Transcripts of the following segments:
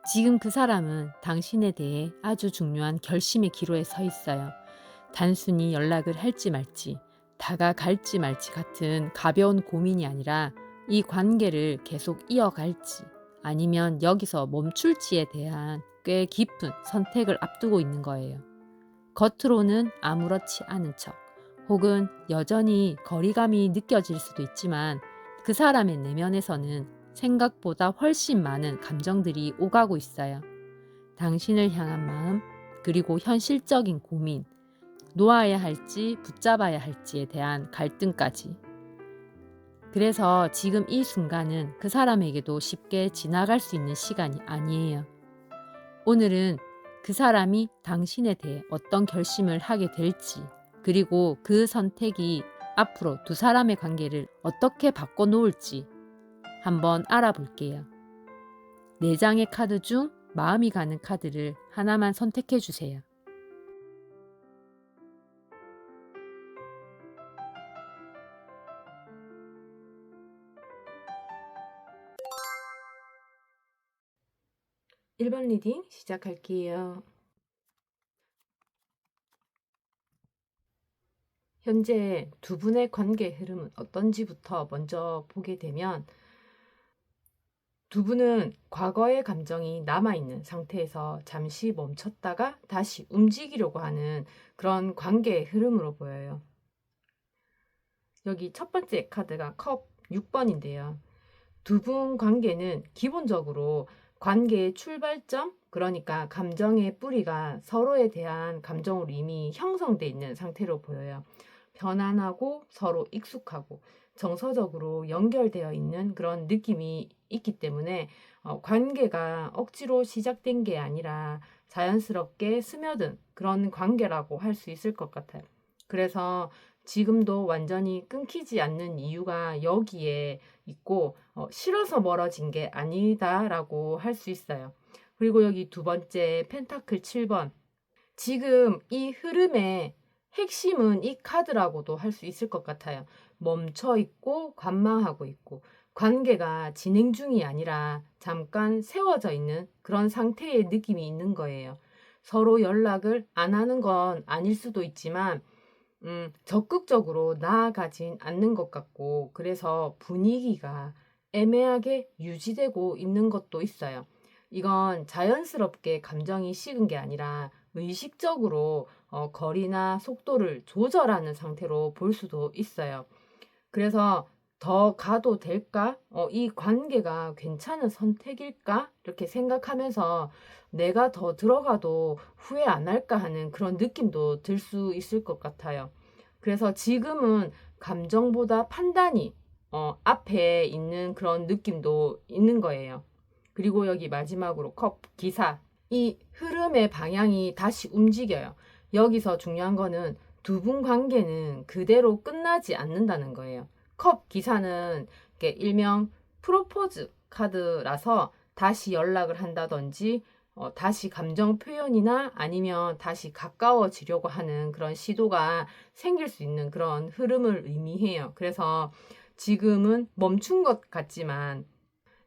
지금 그 사람은 당신에 대해 아주 중요한 결심의 기로에 서 있어요. 단순히 연락을 할지 말지, 다가갈지 말지 같은 가벼운 고민이 아니라 이 관계를 계속 이어갈지 아니면 여기서 멈출지에 대한 꽤 깊은 선택을 앞두고 있는 거예요. 겉으로는 아무렇지 않은 척, 혹은 여전히 거리감이 느껴질 수도 있지만 그 사람의 내면에서는 생각보다 훨씬 많은 감정들이 오가고 있어요. 당신을 향한 마음, 그리고 현실적인 고민, 놓아야 할지 붙잡아야 할지에 대한 갈등까지. 그래서 지금 이 순간은 그 사람에게도 쉽게 지나갈 수 있는 시간이 아니에요. 오늘은 그 사람이 당신에 대해 어떤 결심을 하게 될지, 그리고 그 선택이 앞으로 두 사람의 관계를 어떻게 바꿔놓을지 한번 알아볼게요. 네 장의 카드 중 마음이 가는 카드를 하나만 선택해 주세요. 1번 리딩 시작할게요. 현재 두 분의 관계 흐름은 어떤지부터 먼저 보게 되면 두 분은 과거의 감정이 남아있는 상태에서 잠시 멈췄다가 다시 움직이려고 하는 그런 관계의 흐름으로 보여요. 여기 첫 번째 카드가 컵 6번인데요. 두 분 관계는 기본적으로 관계의 출발점, 그러니까 감정의 뿌리가 서로에 대한 감정으로 이미 형성되어 있는 상태로 보여요. 편안하고 서로 익숙하고 정서적으로 연결되어 있는 그런 느낌이 있기 때문에 관계가 억지로 시작된 게 아니라 자연스럽게 스며든 그런 관계라고 할 수 있을 것 같아요. 그래서 지금도 완전히 끊기지 않는 이유가 여기에 있고 싫어서 멀어진 게 아니다라고 할 수 있어요. 그리고 여기 두 번째 펜타클 7번. 지금 이 흐름의 핵심은 이 카드라고도 할 수 있을 것 같아요. 멈춰 있고 관망하고 있고 관계가 진행 중이 아니라 잠깐 세워져 있는 그런 상태의 느낌이 있는 거예요. 서로 연락을 안 하는 건 아닐 수도 있지만 적극적으로 나아가진 않는 것 같고, 그래서 분위기가 애매하게 유지되고 있는 것도 있어요. 이건 자연스럽게 감정이 식은 게 아니라 의식적으로 거리나 속도를 조절하는 상태로 볼 수도 있어요. 그래서 더 가도 될까? 이 관계가 괜찮은 선택일까? 이렇게 생각하면서 내가 더 들어가도 후회 안 할까 하는 그런 느낌도 들 수 있을 것 같아요. 그래서 지금은 감정보다 판단이 앞에 있는 그런 느낌도 있는 거예요. 그리고 여기 마지막으로 컵 기사. 이 흐름의 방향이 다시 움직여요. 여기서 중요한 거는 두 분 관계는 그대로 끝나지 않는다는 거예요. 컵 기사는 일명 프로포즈 카드라서 다시 연락을 한다든지 다시 감정 표현이나 아니면 다시 가까워지려고 하는 그런 시도가 생길 수 있는 그런 흐름을 의미해요. 그래서 지금은 멈춘 것 같지만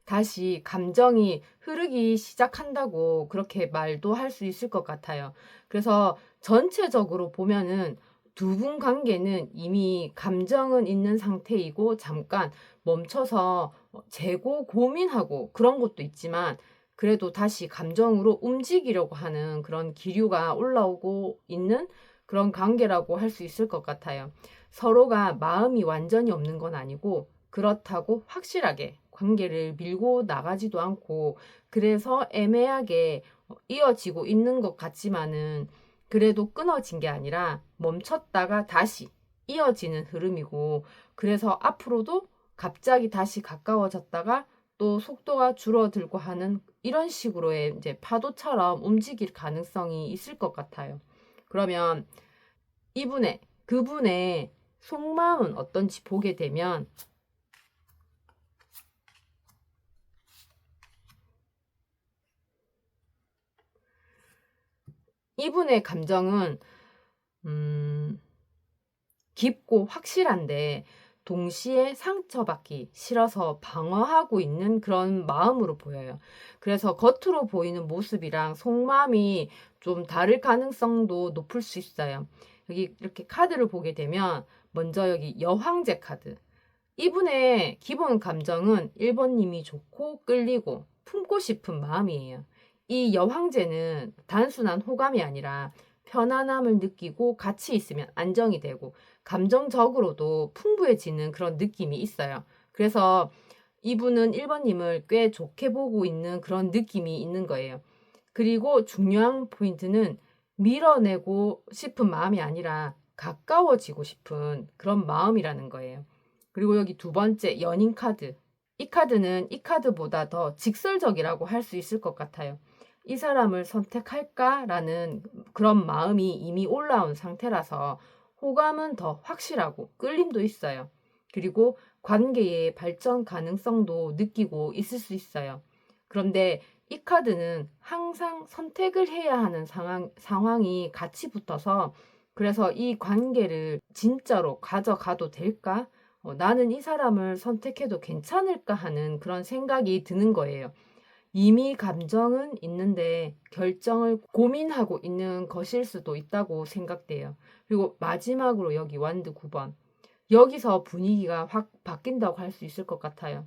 다시 감정이 흐르기 시작한다고 그렇게 말도 할 수 있을 것 같아요. 그래서 전체적으로 보면은 두 분 관계는 이미 감정은 있는 상태이고 잠깐 멈춰서 재고 고민하고 그런 것도 있지만 그래도 다시 감정으로 움직이려고 하는 그런 기류가 올라오고 있는 그런 관계라고 할 수 있을 것 같아요. 서로가 마음이 완전히 없는 건 아니고 그렇다고 확실하게 관계를 밀고 나가지도 않고 그래서 애매하게 이어지고 있는 것 같지만은 그래도 끊어진 게 아니라 멈췄다가 다시 이어지는 흐름이고 그래서 앞으로도 갑자기 다시 가까워졌다가 또 속도가 줄어들고 하는 이런 식으로의 이제 파도처럼 움직일 가능성이 있을 것 같아요. 그러면 그분의 속마음은 어떤지 보게 되면 이분의 감정은 음, 깊고 확실한데 동시에 상처받기 싫어서 방어하고 있는 그런 마음으로 보여요. 그래서 겉으로 보이는 모습이랑 속마음이 좀 다를 가능성도 높을 수 있어요. 여기 이렇게 카드를 보게 되면 먼저 여기 여황제 카드. 이분의 기본 감정은 1번님이 좋고 끌리고 품고 싶은 마음이에요. 이 여황제는 단순한 호감이 아니라 편안함을 느끼고 같이 있으면 안정이 되고 감정적으로도 풍부해지는 그런 느낌이 있어요. 그래서 이분은 1번님을 꽤 좋게 보고 있는 그런 느낌이 있는 거예요. 그리고 중요한 포인트는 밀어내고 싶은 마음이 아니라 가까워지고 싶은 그런 마음이라는 거예요. 그리고 여기 두 번째 연인 카드. 이 카드는 이 카드보다 더 직설적이라고 할 수 있을 것 같아요. 이 사람을 선택할까라는 그런 마음이 이미 올라온 상태라서 호감은 더 확실하고 끌림도 있어요. 그리고 관계의 발전 가능성도 느끼고 있을 수 있어요. 그런데 이 카드는 항상 선택을 해야 하는 상황이 같이 붙어서 그래서 이 관계를 진짜로 가져가도 될까? 나는 이 사람을 선택해도 괜찮을까 하는 그런 생각이 드는 거예요. 이미 감정은 있는데 결정을 고민하고 있는 것일 수도 있다고 생각돼요. 그리고 마지막으로 여기 완드 9번. 여기서 분위기가 확 바뀐다고 할 수 있을 것 같아요.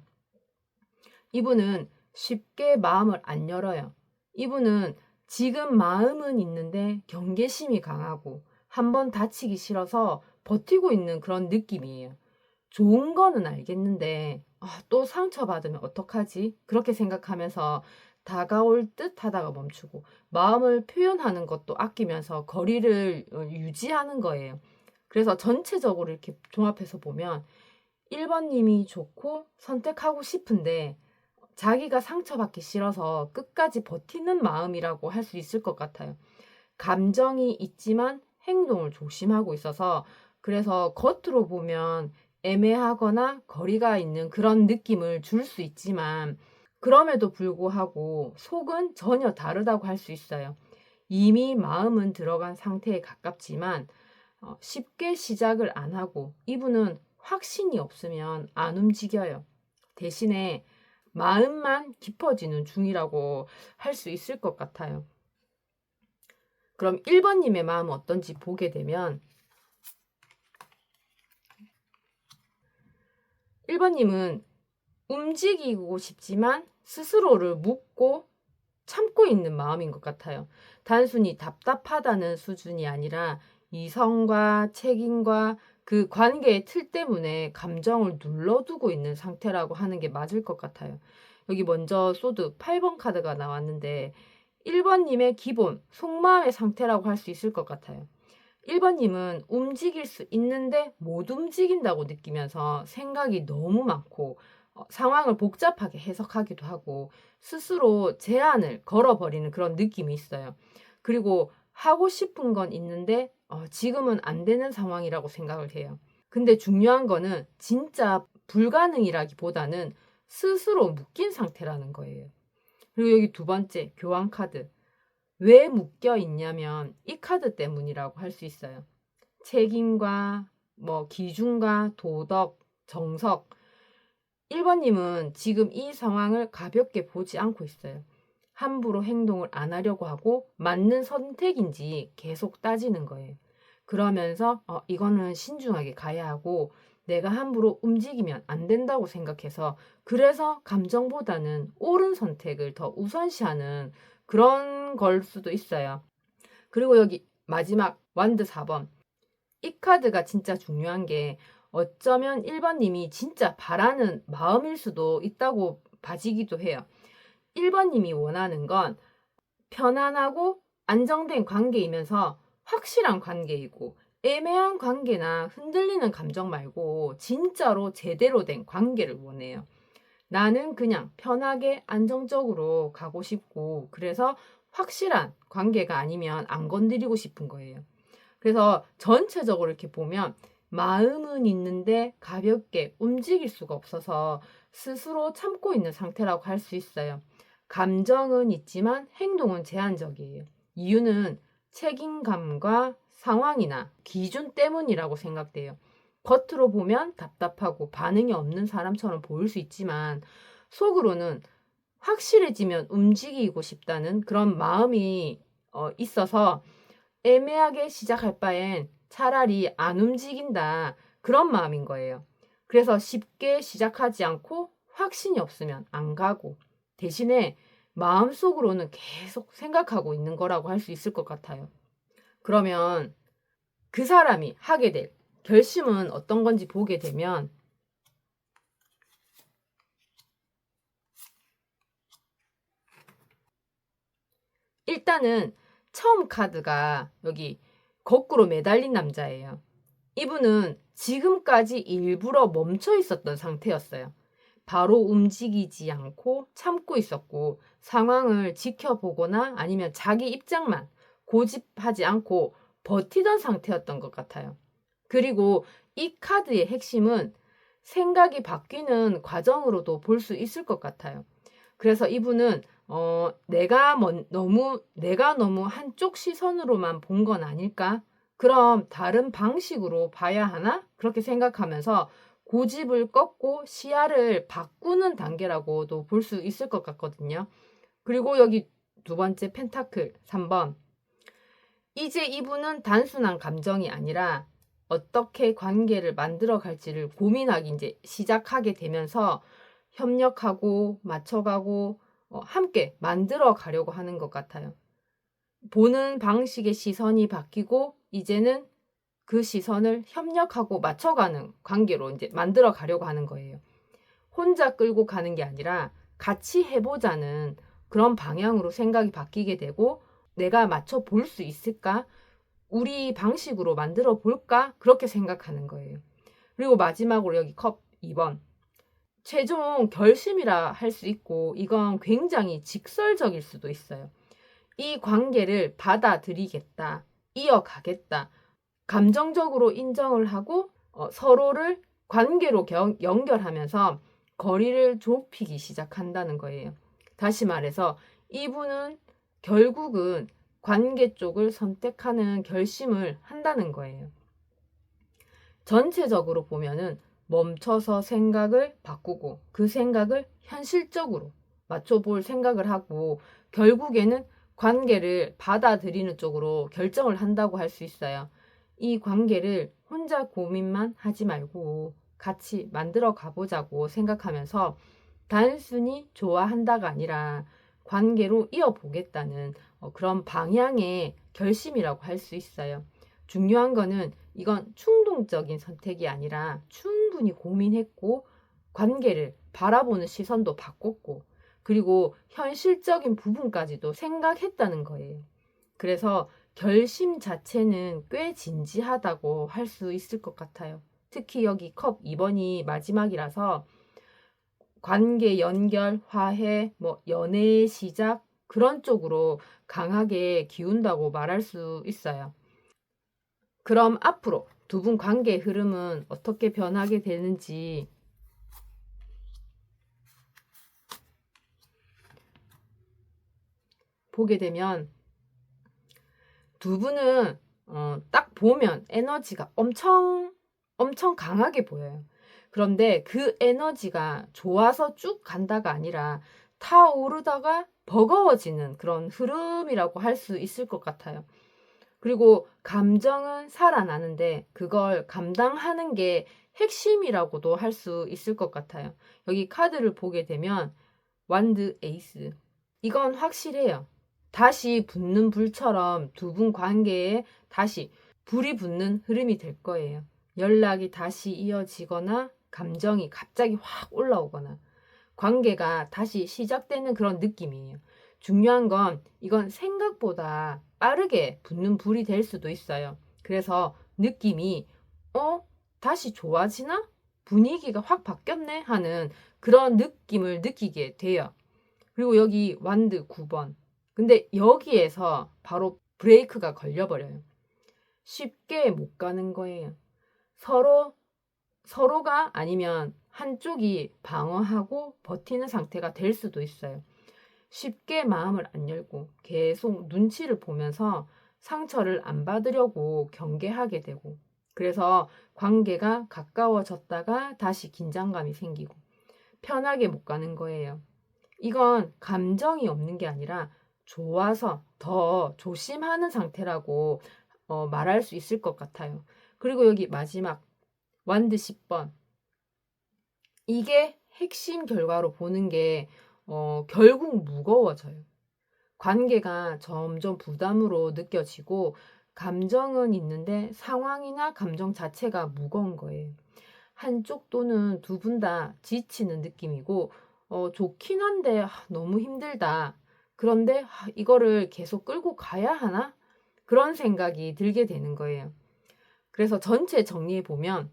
이분은 쉽게 마음을 안 열어요. 이분은 지금 마음은 있는데 경계심이 강하고 한번 다치기 싫어서 버티고 있는 그런 느낌이에요. 좋은 거는 알겠는데 또 상처받으면 어떡하지? 그렇게 생각하면서 다가올 듯 하다가 멈추고 마음을 표현하는 것도 아끼면서 거리를 유지하는 거예요. 그래서 전체적으로 이렇게 종합해서 보면 1번님이 좋고 선택하고 싶은데 자기가 상처받기 싫어서 끝까지 버티는 마음이라고 할 수 있을 것 같아요. 감정이 있지만 행동을 조심하고 있어서 그래서 겉으로 보면 애매하거나 거리가 있는 그런 느낌을 줄 수 있지만 그럼에도 불구하고 속은 전혀 다르다고 할 수 있어요. 이미 마음은 들어간 상태에 가깝지만 쉽게 시작을 안 하고 이분은 확신이 없으면 안 움직여요. 대신에 마음만 깊어지는 중이라고 할 수 있을 것 같아요. 그럼 1번님의 마음은 어떤지 보게 되면 1번님은 움직이고 싶지만 스스로를 묻고 참고 있는 마음인 것 같아요. 단순히 답답하다는 수준이 아니라 이성과 책임과 그 관계의 틀 때문에 감정을 눌러두고 있는 상태라고 하는 게 맞을 것 같아요. 여기 먼저 소드 8번 카드가 나왔는데 1번님의 기본, 속마음의 상태라고 할 수 있을 것 같아요. 1번님은 움직일 수 있는데 못 움직인다고 느끼면서 생각이 너무 많고 상황을 복잡하게 해석하기도 하고 스스로 제한을 걸어버리는 그런 느낌이 있어요. 그리고 하고 싶은 건 있는데 지금은 안 되는 상황이라고 생각을 해요. 근데 중요한 거는 진짜 불가능이라기보다는 스스로 묶인 상태라는 거예요. 그리고 여기 두 번째 교환 카드. 왜 묶여 있냐면 이 카드 때문이라고 할 수 있어요. 책임과 기준과 도덕, 정석. 1번님은 지금 이 상황을 가볍게 보지 않고 있어요. 함부로 행동을 안 하려고 하고 맞는 선택인지 계속 따지는 거예요. 그러면서 이거는 신중하게 가야 하고 내가 함부로 움직이면 안 된다고 생각해서 그래서 감정보다는 옳은 선택을 더 우선시하는 그런 걸 수도 있어요. 그리고 여기 마지막 완드 4번. 이 카드가 진짜 중요한 게 어쩌면 1번님이 진짜 바라는 마음일 수도 있다고 봐지기도 해요. 1번님이 원하는 건 편안하고 안정된 관계이면서 확실한 관계이고 애매한 관계나 흔들리는 감정 말고 진짜로 제대로 된 관계를 원해요. 나는 그냥 편하게 안정적으로 가고 싶고 그래서 확실한 관계가 아니면 안 건드리고 싶은 거예요. 그래서 전체적으로 이렇게 보면 마음은 있는데 가볍게 움직일 수가 없어서 스스로 참고 있는 상태라고 할 수 있어요. 감정은 있지만 행동은 제한적이에요. 이유는 책임감과 상황이나 기준 때문이라고 생각돼요. 겉으로 보면 답답하고 반응이 없는 사람처럼 보일 수 있지만 속으로는 확실해지면 움직이고 싶다는 그런 마음이 있어서 애매하게 시작할 바엔 차라리 안 움직인다. 그런 마음인 거예요. 그래서 쉽게 시작하지 않고 확신이 없으면 안 가고 대신에 마음속으로는 계속 생각하고 있는 거라고 할 수 있을 것 같아요. 그러면 그 사람이 하게 될 결심은 어떤 건지 보게 되면 일단은 처음 카드가 여기 거꾸로 매달린 남자예요. 이분은 지금까지 일부러 멈춰 있었던 상태였어요. 바로 움직이지 않고 참고 있었고 상황을 지켜보거나 아니면 자기 입장만 고집하지 않고 버티던 상태였던 것 같아요. 그리고 이 카드의 핵심은 생각이 바뀌는 과정으로도 볼 수 있을 것 같아요. 그래서 이분은 내가 너무 한쪽 시선으로만 본 건 아닐까? 그럼 다른 방식으로 봐야 하나? 그렇게 생각하면서 고집을 꺾고 시야를 바꾸는 단계라고도 볼 수 있을 것 같거든요. 그리고 여기 두 번째 펜타클 3번. 이제 이분은 단순한 감정이 아니라 어떻게 관계를 만들어 갈지를 고민하기 이제 시작하게 되면서 협력하고 맞춰가고 함께 만들어 가려고 하는 것 같아요. 보는 방식의 시선이 바뀌고 이제는 그 시선을 협력하고 맞춰가는 관계로 이제 만들어 가려고 하는 거예요. 혼자 끌고 가는 게 아니라 같이 해보자는 그런 방향으로 생각이 바뀌게 되고 내가 맞춰 볼 수 있을까? 우리 방식으로 만들어 볼까? 그렇게 생각하는 거예요. 그리고 마지막으로 여기 컵 2번. 최종 결심이라 할 수 있고 이건 굉장히 직설적일 수도 있어요. 이 관계를 받아들이겠다, 이어가겠다, 감정적으로 인정을 하고 서로를 관계로 연결하면서 거리를 좁히기 시작한다는 거예요. 다시 말해서 이분은 결국은 관계 쪽을 선택하는 결심을 한다는 거예요. 전체적으로 보면은 멈춰서 생각을 바꾸고 그 생각을 현실적으로 맞춰볼 생각을 하고 결국에는 관계를 받아들이는 쪽으로 결정을 한다고 할 수 있어요. 이 관계를 혼자 고민만 하지 말고 같이 만들어 가보자고 생각하면서 단순히 좋아한다가 아니라 관계로 이어보겠다는 그런 방향의 결심이라고 할 수 있어요. 중요한 거는 이건 충동적인 선택이 아니라 충분히 고민했고 관계를 바라보는 시선도 바꿨고 그리고 현실적인 부분까지도 생각했다는 거예요. 그래서 결심 자체는 꽤 진지하다고 할 수 있을 것 같아요. 특히 여기 컵 2번이 마지막이라서 관계 연결, 화해, 연애의 시작 그런 쪽으로 강하게 기운다고 말할 수 있어요. 그럼 앞으로 두 분 관계의 흐름은 어떻게 변하게 되는지 보게 되면 두 분은 딱 보면 에너지가 엄청 강하게 보여요. 그런데 그 에너지가 좋아서 쭉 간다가 아니라 타오르다가 버거워지는 그런 흐름이라고 할 수 있을 것 같아요. 그리고 감정은 살아나는데 그걸 감당하는 게 핵심이라고도 할 수 있을 것 같아요. 여기 카드를 보게 되면 완드 에이스. 이건 확실해요. 다시 붙는 불처럼 두 분 관계에 다시 불이 붙는 흐름이 될 거예요. 연락이 다시 이어지거나 감정이 갑자기 확 올라오거나 관계가 다시 시작되는 그런 느낌이에요. 중요한 건 이건 생각보다 빠르게 붙는 불이 될 수도 있어요. 그래서 느낌이 다시 좋아지나? 분위기가 확 바뀌었네? 하는 그런 느낌을 느끼게 돼요. 그리고 여기 완드 9번. 근데 여기에서 바로 브레이크가 걸려버려요. 쉽게 못 가는 거예요. 서로가 아니면 한쪽이 방어하고 버티는 상태가 될 수도 있어요. 쉽게 마음을 안 열고 계속 눈치를 보면서 상처를 안 받으려고 경계하게 되고 그래서 관계가 가까워졌다가 다시 긴장감이 생기고 편하게 못 가는 거예요. 이건 감정이 없는 게 아니라 좋아서 더 조심하는 상태라고 말할 수 있을 것 같아요. 그리고 여기 마지막 완드 10번. 이게 핵심 결과로 보는 게 결국 무거워져요. 관계가 점점 부담으로 느껴지고 감정은 있는데 상황이나 감정 자체가 무거운 거예요. 한쪽 또는 두 분 다 지치는 느낌이고 좋긴 한데 너무 힘들다. 그런데 이거를 계속 끌고 가야 하나? 그런 생각이 들게 되는 거예요. 그래서 전체 정리해 보면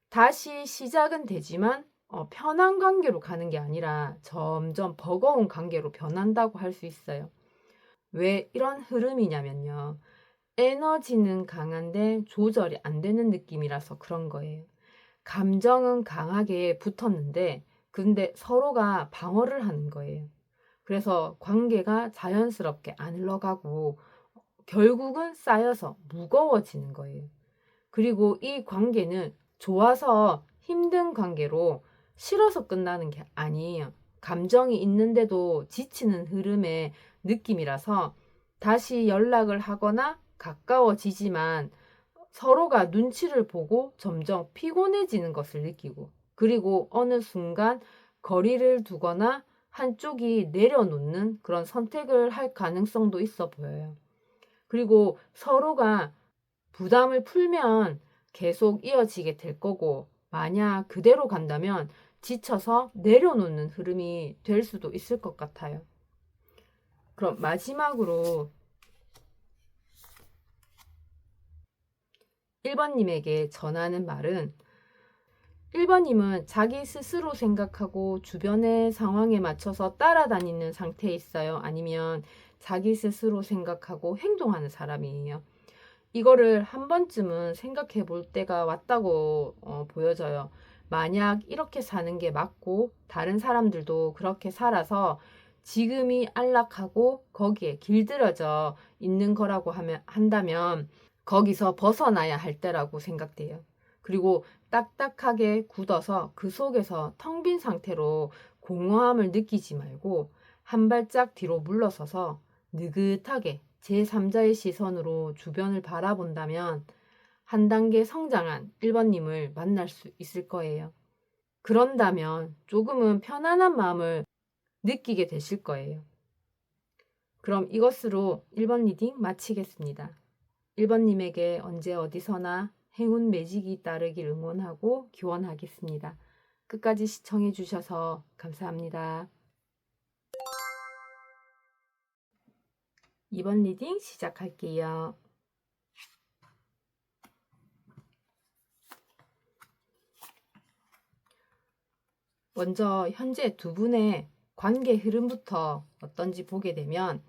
다시 시작은 되지만 편한 관계로 가는 게 아니라 점점 버거운 관계로 변한다고 할 수 있어요. 왜 이런 흐름이냐면요. 에너지는 강한데 조절이 안 되는 느낌이라서 그런 거예요. 감정은 강하게 붙었는데 근데 서로가 방어를 하는 거예요. 그래서 관계가 자연스럽게 안 흘러가고 결국은 쌓여서 무거워지는 거예요. 그리고 이 관계는 좋아서 힘든 관계로 싫어서 끝나는 게 아니에요. 감정이 있는데도 지치는 흐름의 느낌이라서 다시 연락을 하거나 가까워지지만 서로가 눈치를 보고 점점 피곤해지는 것을 느끼고 그리고 어느 순간 거리를 두거나 한쪽이 내려놓는 그런 선택을 할 가능성도 있어 보여요. 그리고 서로가 부담을 풀면 계속 이어지게 될 거고, 만약 그대로 간다면 지쳐서 내려놓는 흐름이 될 수도 있을 것 같아요. 그럼 마지막으로 1번님에게 전하는 말은 1번님은 자기 스스로 생각하고 주변의 상황에 맞춰서 따라다니는 상태에 있어요. 아니면 자기 스스로 생각하고 행동하는 사람이에요. 이거를 한 번쯤은 생각해 볼 때가 왔다고 보여져요. 만약 이렇게 사는 게 맞고 다른 사람들도 그렇게 살아서 지금이 안락하고 거기에 길들여져 있는 거라고 한다면 거기서 벗어나야 할 때라고 생각돼요. 그리고 딱딱하게 굳어서 그 속에서 텅 빈 상태로 공허함을 느끼지 말고 한 발짝 뒤로 물러서서 느긋하게 제3자의 시선으로 주변을 바라본다면 한 단계 성장한 1번님을 만날 수 있을 거예요. 그런다면 조금은 편안한 마음을 느끼게 되실 거예요. 그럼 이것으로 1번 리딩 마치겠습니다. 1번님에게 언제 어디서나 행운 매직이 따르길 응원하고 기원하겠습니다. 끝까지 시청해 주셔서 감사합니다. 2번 리딩 시작할게요. 먼저 현재 두 분의 관계 흐름부터 어떤지 보게 되면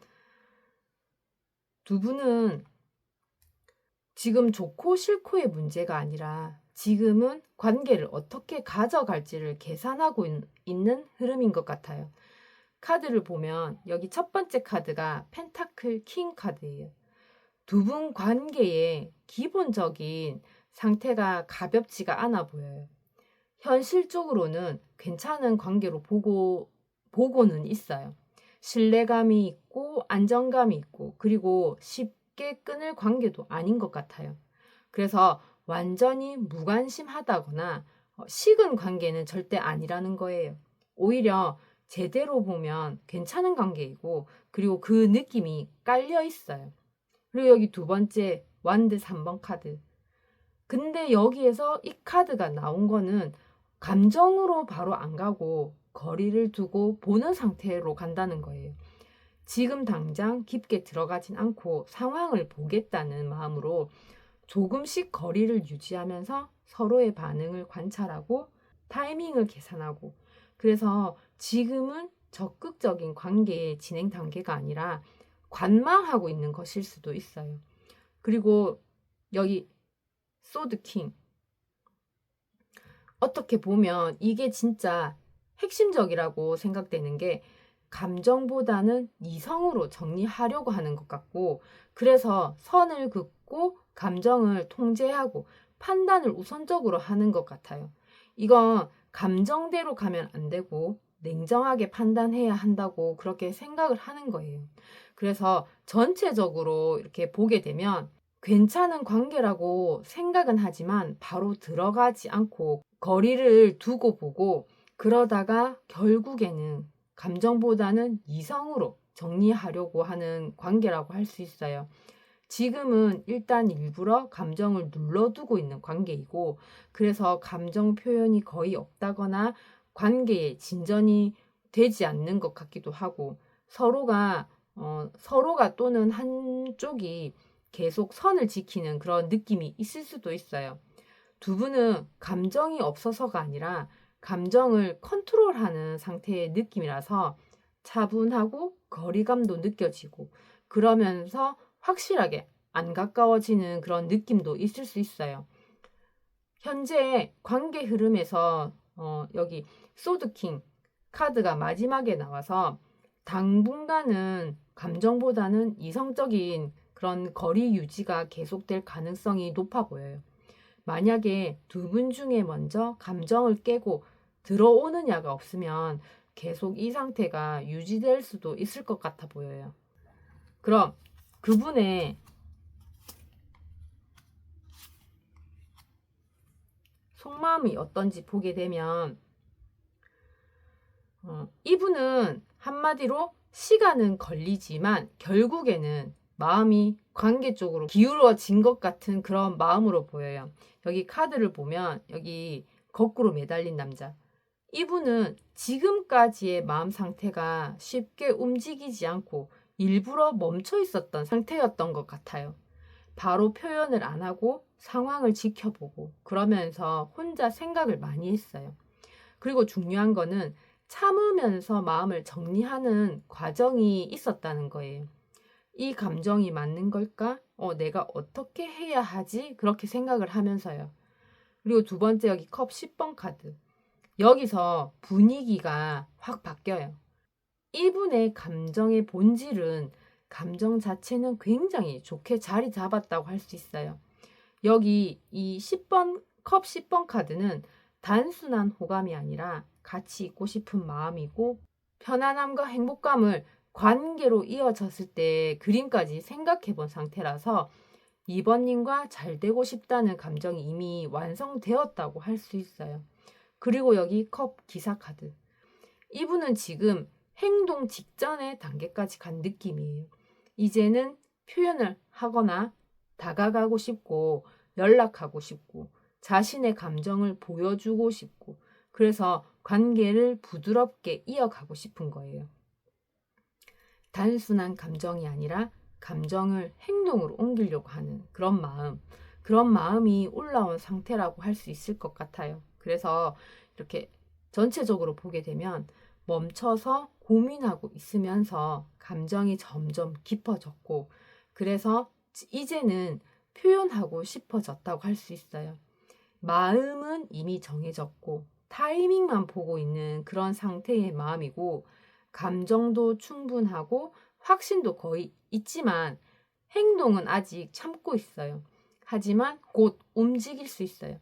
두 분은 지금 좋고 싫고의 문제가 아니라 지금은 관계를 어떻게 가져갈지를 계산하고 있는 흐름인 것 같아요. 카드를 보면 여기 첫 번째 카드가 펜타클 킹 카드예요. 두 분 관계의 기본적인 상태가 가볍지가 않아 보여요. 현실적으로는 괜찮은 관계로 보고는 있어요. 신뢰감이 있고 안정감이 있고 그리고 쉽게 끊을 관계도 아닌 것 같아요. 그래서 완전히 무관심하다거나 식은 관계는 절대 아니라는 거예요. 오히려 제대로 보면 괜찮은 관계이고 그리고 그 느낌이 깔려 있어요. 그리고 여기 두 번째 완드 3번 카드. 근데 여기에서 이 카드가 나온 거는 감정으로 바로 안 가고 거리를 두고 보는 상태로 간다는 거예요. 지금 당장 깊게 들어가진 않고 상황을 보겠다는 마음으로 조금씩 거리를 유지하면서 서로의 반응을 관찰하고 타이밍을 계산하고 그래서 지금은 적극적인 관계의 진행 단계가 아니라 관망하고 있는 것일 수도 있어요. 그리고 여기 소드킹 어떻게 보면 이게 진짜 핵심적이라고 생각되는 게 감정보다는 이성으로 정리하려고 하는 것 같고 그래서 선을 긋고 감정을 통제하고 판단을 우선적으로 하는 것 같아요. 이건 감정대로 가면 안 되고 냉정하게 판단해야 한다고 그렇게 생각을 하는 거예요. 그래서 전체적으로 이렇게 보게 되면 괜찮은 관계라고 생각은 하지만 바로 들어가지 않고 거리를 두고 보고, 그러다가 결국에는 감정보다는 이성으로 정리하려고 하는 관계라고 할 수 있어요. 지금은 일단 일부러 감정을 눌러두고 있는 관계이고, 그래서 감정 표현이 거의 없다거나 관계에 진전이 되지 않는 것 같기도 하고, 서로가 또는 한쪽이 계속 선을 지키는 그런 느낌이 있을 수도 있어요. 두 분은 감정이 없어서가 아니라 감정을 컨트롤하는 상태의 느낌이라서 차분하고 거리감도 느껴지고, 그러면서 확실하게 안 가까워지는 그런 느낌도 있을 수 있어요. 현재 관계 흐름에서 여기 소드킹 카드가 마지막에 나와서 당분간은 감정보다는 이성적인 그런 거리 유지가 계속될 가능성이 높아 보여요. 만약에 두 분 중에 먼저 감정을 깨고 들어오느냐가 없으면 계속 이 상태가 유지될 수도 있을 것 같아 보여요. 그럼 그분의 속마음이 어떤지 보게 되면 이분은 한마디로 시간은 걸리지만 결국에는 마음이 관계 쪽으로 기울어진 것 같은 그런 마음으로 보여요. 여기 카드를 보면 여기 거꾸로 매달린 남자, 이분은 지금까지의 마음 상태가 쉽게 움직이지 않고 일부러 멈춰 있었던 상태였던 것 같아요. 바로 표현을 안 하고 상황을 지켜보고 그러면서 혼자 생각을 많이 했어요. 그리고 중요한 거는 참으면서 마음을 정리하는 과정이 있었다는 거예요. 이 감정이 맞는 걸까? 내가 어떻게 해야 하지? 그렇게 생각을 하면서요. 그리고 두 번째 여기 컵 10번 카드. 여기서 분위기가 확 바뀌어요. 이분의 감정의 본질은, 감정 자체는 굉장히 좋게 자리 잡았다고 할 수 있어요. 여기 이 10번, 컵 10번 카드는 단순한 호감이 아니라 같이 있고 싶은 마음이고, 편안함과 행복감을 관계로 이어졌을 때 그림까지 생각해 본 상태라서 이번님과 잘 되고 싶다는 감정이 이미 완성되었다고 할 수 있어요. 그리고 여기 컵 기사 카드. 이분은 지금 행동 직전의 단계까지 간 느낌이에요. 이제는 표현을 하거나 다가가고 싶고 연락하고 싶고 자신의 감정을 보여주고 싶고, 그래서 관계를 부드럽게 이어가고 싶은 거예요. 단순한 감정이 아니라 감정을 행동으로 옮기려고 하는 그런 마음이 올라온 상태라고 할 수 있을 것 같아요. 그래서 이렇게 전체적으로 보게 되면 멈춰서 고민하고 있으면서 감정이 점점 깊어졌고, 그래서 이제는 표현하고 싶어졌다고 할 수 있어요. 마음은 이미 정해졌고 타이밍만 보고 있는 그런 상태의 마음이고, 감정도 충분하고 확신도 거의 있지만 행동은 아직 참고 있어요. 하지만 곧 움직일 수 있어요.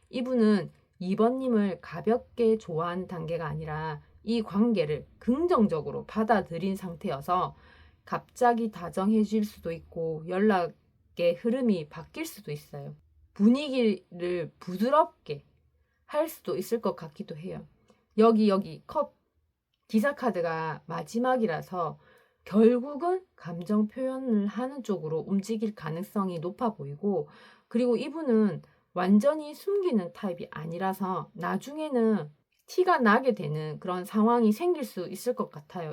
이분은 2번님을 가볍게 좋아하는 단계가 아니라 이 관계를 긍정적으로 받아들인 상태여서 갑자기 다정해질 수도 있고 연락의 흐름이 바뀔 수도 있어요. 분위기를 부드럽게 할 수도 있을 것 같기도 해요. 여기 컵 기사 카드가 마지막이라서 결국은 감정 표현을 하는 쪽으로 움직일 가능성이 높아 보이고, 그리고 이분은 완전히 숨기는 타입이 아니라서 나중에는 티가 나게 되는 그런 상황이 생길 수 있을 것 같아요.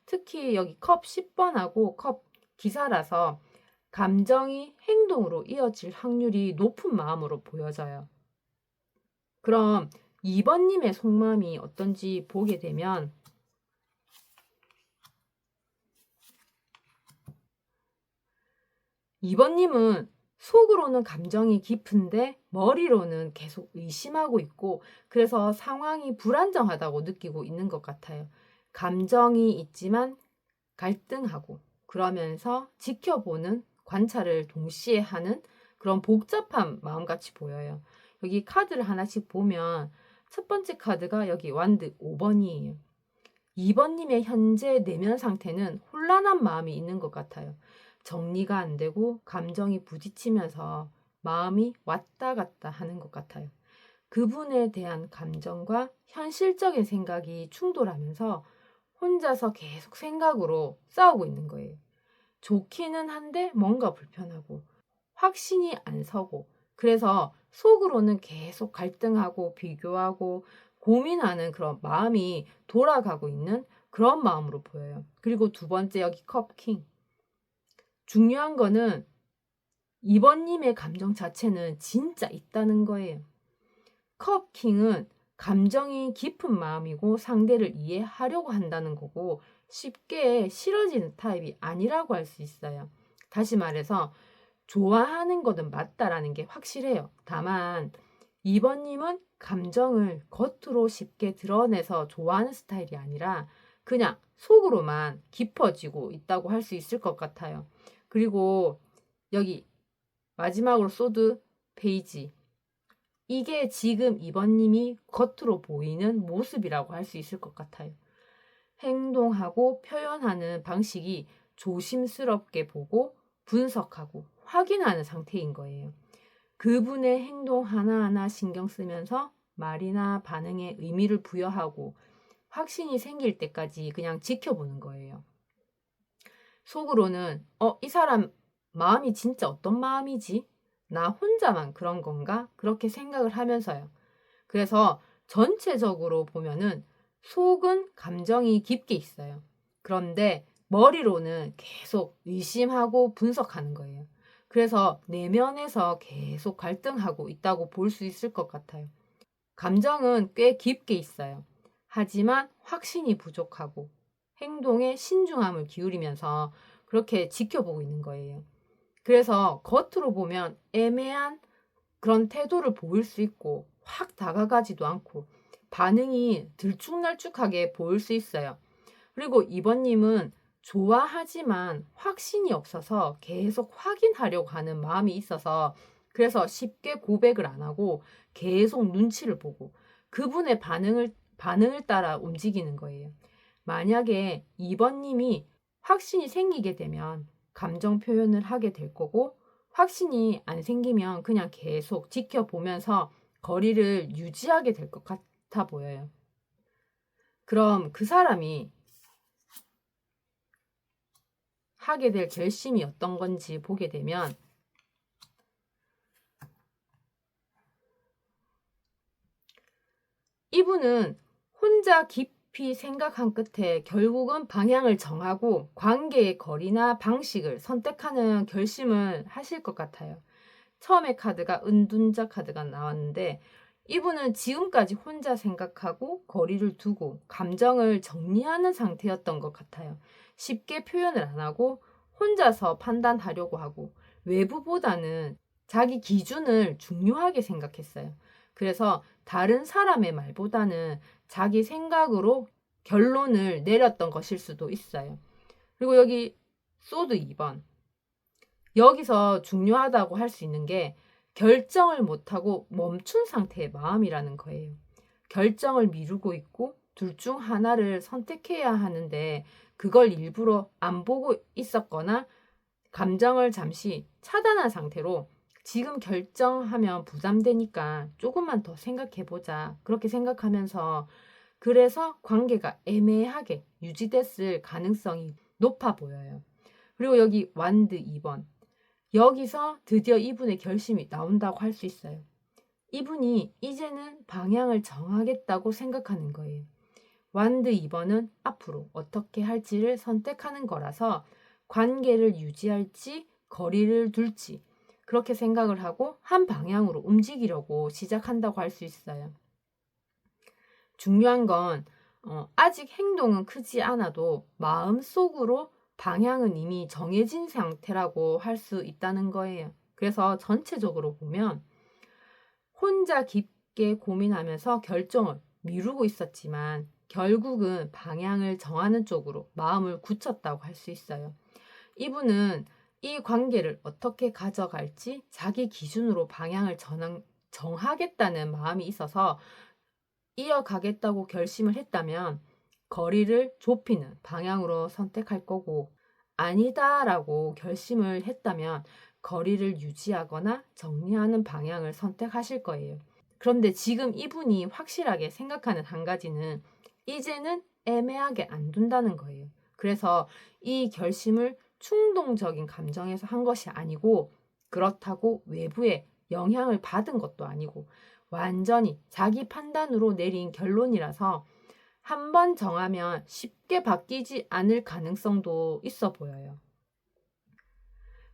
특히 여기 컵 10번하고 컵 기사라서 감정이 행동으로 이어질 확률이 높은 마음으로 보여져요. 그럼 2번님의 속마음이 어떤지 보게 되면 2번님은 속으로는 감정이 깊은데 머리로는 계속 의심하고 있고, 그래서 상황이 불안정하다고 느끼고 있는 것 같아요. 감정이 있지만 갈등하고 그러면서 지켜보는 관찰을 동시에 하는 그런 복잡한 마음같이 보여요. 여기 카드를 하나씩 보면 첫 번째 카드가 여기 완드 5번이에요. 2번님의 현재 내면 상태는 혼란한 마음이 있는 것 같아요. 정리가 안 되고 감정이 부딪히면서 마음이 왔다 갔다 하는 것 같아요. 그분에 대한 감정과 현실적인 생각이 충돌하면서 혼자서 계속 생각으로 싸우고 있는 거예요. 좋기는 한데 뭔가 불편하고 확신이 안 서고 그래서 속으로는 계속 갈등하고 비교하고 고민하는 그런 마음이 돌아가고 있는 그런 마음으로 보여요. 그리고 두 번째 여기 컵킹. 중요한 거는 2번님의 감정 자체는 진짜 있다는 거예요. 컵킹은 감정이 깊은 마음이고 상대를 이해하려고 한다는 거고 쉽게 싫어지는 타입이 아니라고 할 수 있어요. 다시 말해서 좋아하는 것은 맞다라는 게 확실해요. 다만 2번님은 감정을 겉으로 쉽게 드러내서 좋아하는 스타일이 아니라 그냥 속으로만 깊어지고 있다고 할 수 있을 것 같아요. 그리고 여기 마지막으로 소드 페이지. 이게 지금 2번님이 겉으로 보이는 모습이라고 할 수 있을 것 같아요. 행동하고 표현하는 방식이 조심스럽게 보고 분석하고 확인하는 상태인 거예요. 그분의 행동 하나하나 신경 쓰면서 말이나 반응에 의미를 부여하고 확신이 생길 때까지 그냥 지켜보는 거예요. 속으로는 이 사람 마음이 진짜 어떤 마음이지? 나 혼자만 그런 건가? 그렇게 생각을 하면서요. 그래서 전체적으로 보면은 속은 감정이 깊게 있어요. 그런데 머리로는 계속 의심하고 분석하는 거예요. 그래서 내면에서 계속 갈등하고 있다고 볼 수 있을 것 같아요. 감정은 꽤 깊게 있어요. 하지만 확신이 부족하고 행동에 신중함을 기울이면서 그렇게 지켜보고 있는 거예요. 그래서 겉으로 보면 애매한 그런 태도를 보일 수 있고 확 다가가지도 않고 반응이 들쭉날쭉하게 보일 수 있어요. 그리고 2번님은 좋아하지만 확신이 없어서 계속 확인하려고 하는 마음이 있어서 그래서 쉽게 고백을 안 하고 계속 눈치를 보고 그분의 반응을 따라 움직이는 거예요. 만약에 2번님이 확신이 생기게 되면 감정 표현을 하게 될 거고 확신이 안 생기면 그냥 계속 지켜보면서 거리를 유지하게 될 것 같아 보여요. 그럼 그 사람이 하게 될 결심이 어떤 건지 보게 되면 이분은 혼자 깊이 생각한 끝에 결국은 방향을 정하고 관계의 거리나 방식을 선택하는 결심을 하실 것 같아요. 처음에 카드가 은둔자 카드가 나왔는데 이분은 지금까지 혼자 생각하고 거리를 두고 감정을 정리하는 상태였던 것 같아요. 쉽게 표현을 안 하고 혼자서 판단하려고 하고 외부보다는 자기 기준을 중요하게 생각했어요. 그래서 다른 사람의 말보다는 자기 생각으로 결론을 내렸던 것일 수도 있어요. 그리고 여기 소드 2번. 여기서 중요하다고 할 수 있는 게 결정을 못하고 멈춘 상태의 마음이라는 거예요. 결정을 미루고 있고 둘 중 하나를 선택해야 하는데 그걸 일부러 안 보고 있었거나 감정을 잠시 차단한 상태로 지금 결정하면 부담되니까 조금만 더 생각해보자. 그렇게 생각하면서 그래서 관계가 애매하게 유지됐을 가능성이 높아 보여요. 그리고 여기 완드 2번. 여기서 드디어 이분의 결심이 나온다고 할 수 있어요. 이분이 이제는 방향을 정하겠다고 생각하는 거예요. 완드 2번은 앞으로 어떻게 할지를 선택하는 거라서 관계를 유지할지 거리를 둘지 그렇게 생각을 하고 한 방향으로 움직이려고 시작한다고 할 수 있어요. 중요한 건 아직 행동은 크지 않아도 마음속으로 방향은 이미 정해진 상태라고 할 수 있다는 거예요. 그래서 전체적으로 보면 혼자 깊게 고민하면서 결정을 미루고 있었지만 결국은 방향을 정하는 쪽으로 마음을 굳혔다고 할 수 있어요. 이분은 이 관계를 어떻게 가져갈지 자기 기준으로 방향을 정하겠다는 마음이 있어서 이어가겠다고 결심을 했다면 거리를 좁히는 방향으로 선택할 거고, 아니다라고 결심을 했다면 거리를 유지하거나 정리하는 방향을 선택하실 거예요. 그런데 지금 이분이 확실하게 생각하는 한 가지는 이제는 애매하게 안 둔다는 거예요. 그래서 이 결심을 충동적인 감정에서 한 것이 아니고, 그렇다고 외부의 영향을 받은 것도 아니고 완전히 자기 판단으로 내린 결론이라서 한 번 정하면 쉽게 바뀌지 않을 가능성도 있어 보여요.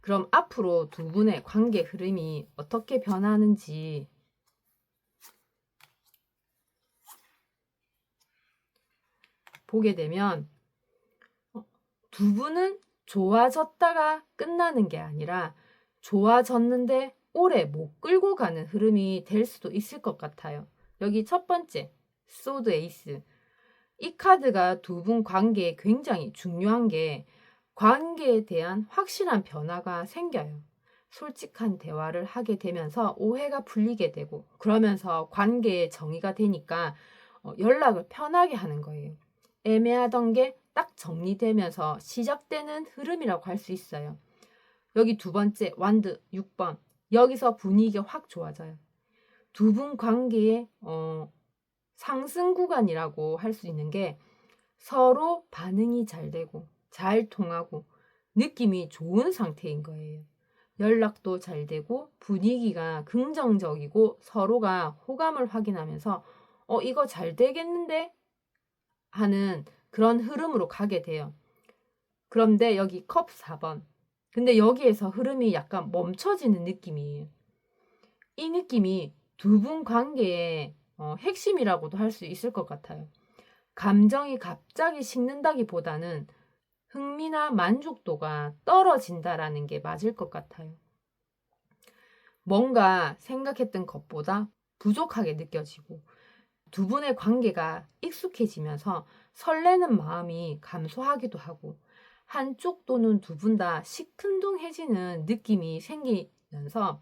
그럼 앞으로 두 분의 관계 흐름이 어떻게 변하는지 보게 되면, 두 분은 좋아졌다가 끝나는 게 아니라 좋아졌는데 오래 못 끌고 가는 흐름이 될 수도 있을 것 같아요. 여기 첫 번째, 소드 에이스. 이 카드가 두 분 관계에 굉장히 중요한 게, 관계에 대한 확실한 변화가 생겨요. 솔직한 대화를 하게 되면서 오해가 풀리게 되고, 그러면서 관계의 정의가 되니까 연락을 편하게 하는 거예요. 애매하던 게 딱 정리되면서 시작되는 흐름이라고 할 수 있어요. 여기 두 번째, 완드 6번. 여기서 분위기가 확 좋아져요. 두 분 관계의 상승 구간이라고 할 수 있는 게, 서로 반응이 잘 되고 잘 통하고 느낌이 좋은 상태인 거예요. 연락도 잘 되고 분위기가 긍정적이고 서로가 호감을 확인하면서 이거 잘 되겠는데 하는 그런 흐름으로 가게 돼요. 그런데 여기 컵 4번. 근데 여기에서 흐름이 약간 멈춰지는 느낌이에요. 이 느낌이 두 분 관계의 핵심이라고도 할 수 있을 것 같아요. 감정이 갑자기 식는다기보다는 흥미나 만족도가 떨어진다라는 게 맞을 것 같아요. 뭔가 생각했던 것보다 부족하게 느껴지고 두 분의 관계가 익숙해지면서 설레는 마음이 감소하기도 하고, 한쪽 또는 두 분 다 시큰둥해지는 느낌이 생기면서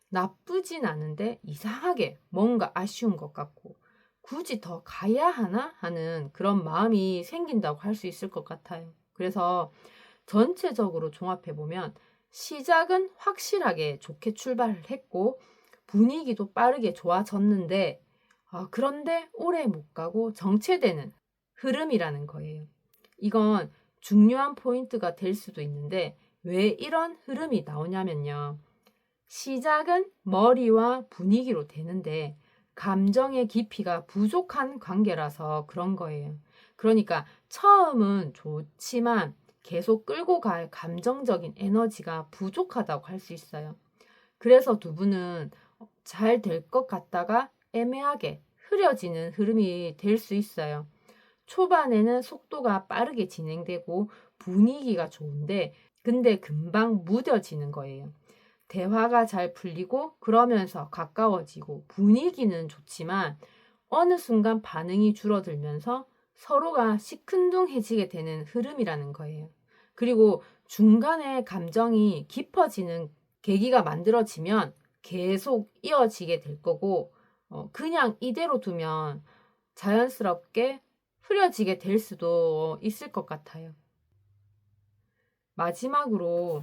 나쁘진 않은데 이상하게 뭔가 아쉬운 것 같고 굳이 더 가야 하나 하는 그런 마음이 생긴다고 할 수 있을 것 같아요. 그래서 전체적으로 종합해보면 시작은 확실하게 좋게 출발을 했고 분위기도 빠르게 좋아졌는데, 그런데 오래 못 가고 정체되는 흐름이라는 거예요. 이건 중요한 포인트가 될 수도 있는데, 왜 이런 흐름이 나오냐면요. 시작은 머리와 분위기로 되는데 감정의 깊이가 부족한 관계라서 그런 거예요. 그러니까 처음은 좋지만 계속 끌고 갈 감정적인 에너지가 부족하다고 할 수 있어요. 그래서 두 분은 잘 될 것 같다가 애매하게 흐려지는 흐름이 될 수 있어요. 초반에는 속도가 빠르게 진행되고 분위기가 좋은데, 근데 금방 무뎌지는 거예요. 대화가 잘 풀리고 그러면서 가까워지고 분위기는 좋지만 어느 순간 반응이 줄어들면서 서로가 시큰둥해지게 되는 흐름이라는 거예요. 그리고 중간에 감정이 깊어지는 계기가 만들어지면 계속 이어지게 될 거고, 그냥 이대로 두면 자연스럽게 흐려지게 될 수도 있을 것 같아요. 마지막으로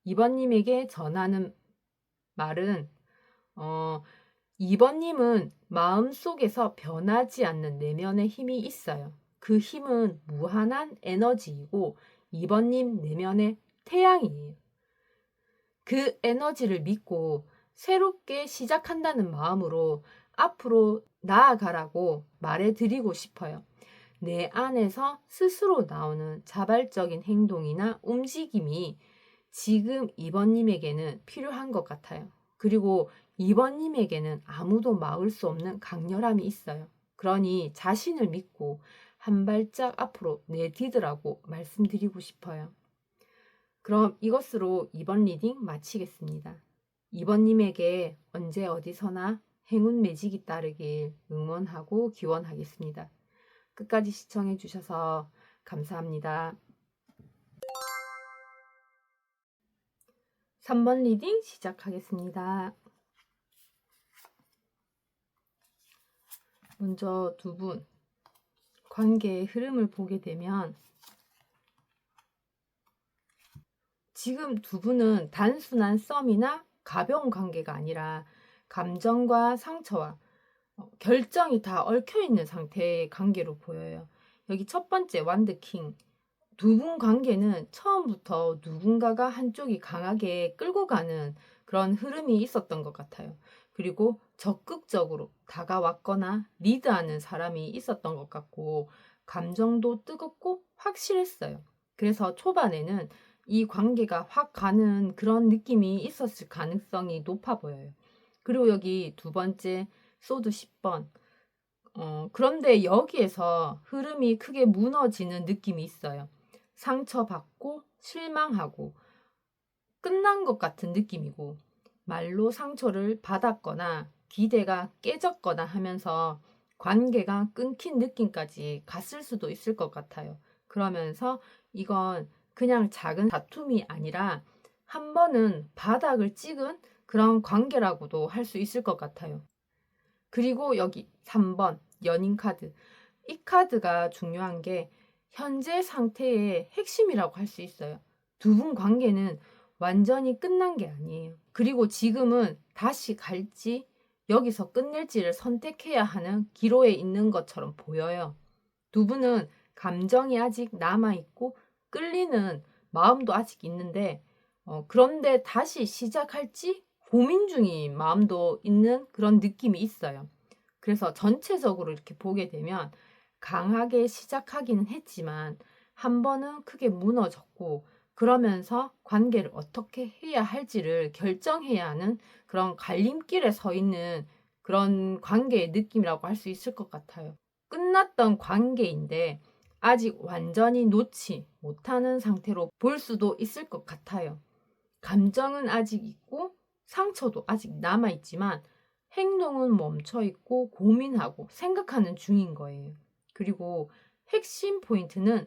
2번님에게 전하는 말은, 2번님은 마음속에서 변하지 않는 내면의 힘이 있어요. 그 힘은 무한한 에너지이고 2번님 내면의 태양이에요. 그 에너지를 믿고 새롭게 시작한다는 마음으로 앞으로 나아가라고 말해드리고 싶어요. 내 안에서 스스로 나오는 자발적인 행동이나 움직임이 지금 2번님에게는 필요한 것 같아요. 그리고 2번님에게는 아무도 막을 수 없는 강렬함이 있어요. 그러니 자신을 믿고 한 발짝 앞으로 내디디라고 말씀드리고 싶어요. 그럼 이것으로 2번 리딩 마치겠습니다. 2번님에게 언제 어디서나 행운 매직이 따르길 응원하고 기원하겠습니다. 끝까지 시청해 주셔서 감사합니다. 3번 리딩 시작하겠습니다. 먼저 두 분 관계의 흐름을 보게 되면 지금 두 분은 단순한 썸이나 가벼운 관계가 아니라 감정과 상처와 결정이 다 얽혀 있는 상태의 관계로 보여요. 여기 첫 번째 완드킹. 두 분 관계는 처음부터 누군가가 한쪽이 강하게 끌고 가는 그런 흐름이 있었던 것 같아요. 그리고 적극적으로 다가왔거나 리드하는 사람이 있었던 것 같고, 감정도 뜨겁고 확실했어요. 그래서 초반에는 이 관계가 확 가는 그런 느낌이 있었을 가능성이 높아 보여요. 그리고 여기 두 번째 소드 10번. 그런데 여기에서 흐름이 크게 무너지는 느낌이 있어요. 상처받고 실망하고 끝난 것 같은 느낌이고, 말로 상처를 받았거나 기대가 깨졌거나 하면서 관계가 끊긴 느낌까지 갔을 수도 있을 것 같아요. 그러면서 이건 그냥 작은 다툼이 아니라 한 번은 바닥을 찍은 그런 관계라고도 할 수 있을 것 같아요. 그리고 여기 3번 연인 카드. 이 카드가 중요한 게 현재 상태의 핵심이라고 할 수 있어요. 두 분 관계는 완전히 끝난 게 아니에요. 그리고 지금은 다시 갈지 여기서 끝낼지를 선택해야 하는 기로에 있는 것처럼 보여요. 두 분은 감정이 아직 남아있고 끌리는 마음도 아직 있는데, 그런데 다시 시작할지 고민 중인 마음도 있는 그런 느낌이 있어요. 그래서 전체적으로 이렇게 보게 되면 강하게 시작하기는 했지만 한 번은 크게 무너졌고, 그러면서 관계를 어떻게 해야 할지를 결정해야 하는 그런 갈림길에 서 있는 그런 관계의 느낌이라고 할 수 있을 것 같아요. 끝났던 관계인데 아직 완전히 놓지 못하는 상태로 볼 수도 있을 것 같아요. 감정은 아직 있고 상처도 아직 남아있지만 행동은 멈춰있고 고민하고 생각하는 중인 거예요. 그리고 핵심 포인트는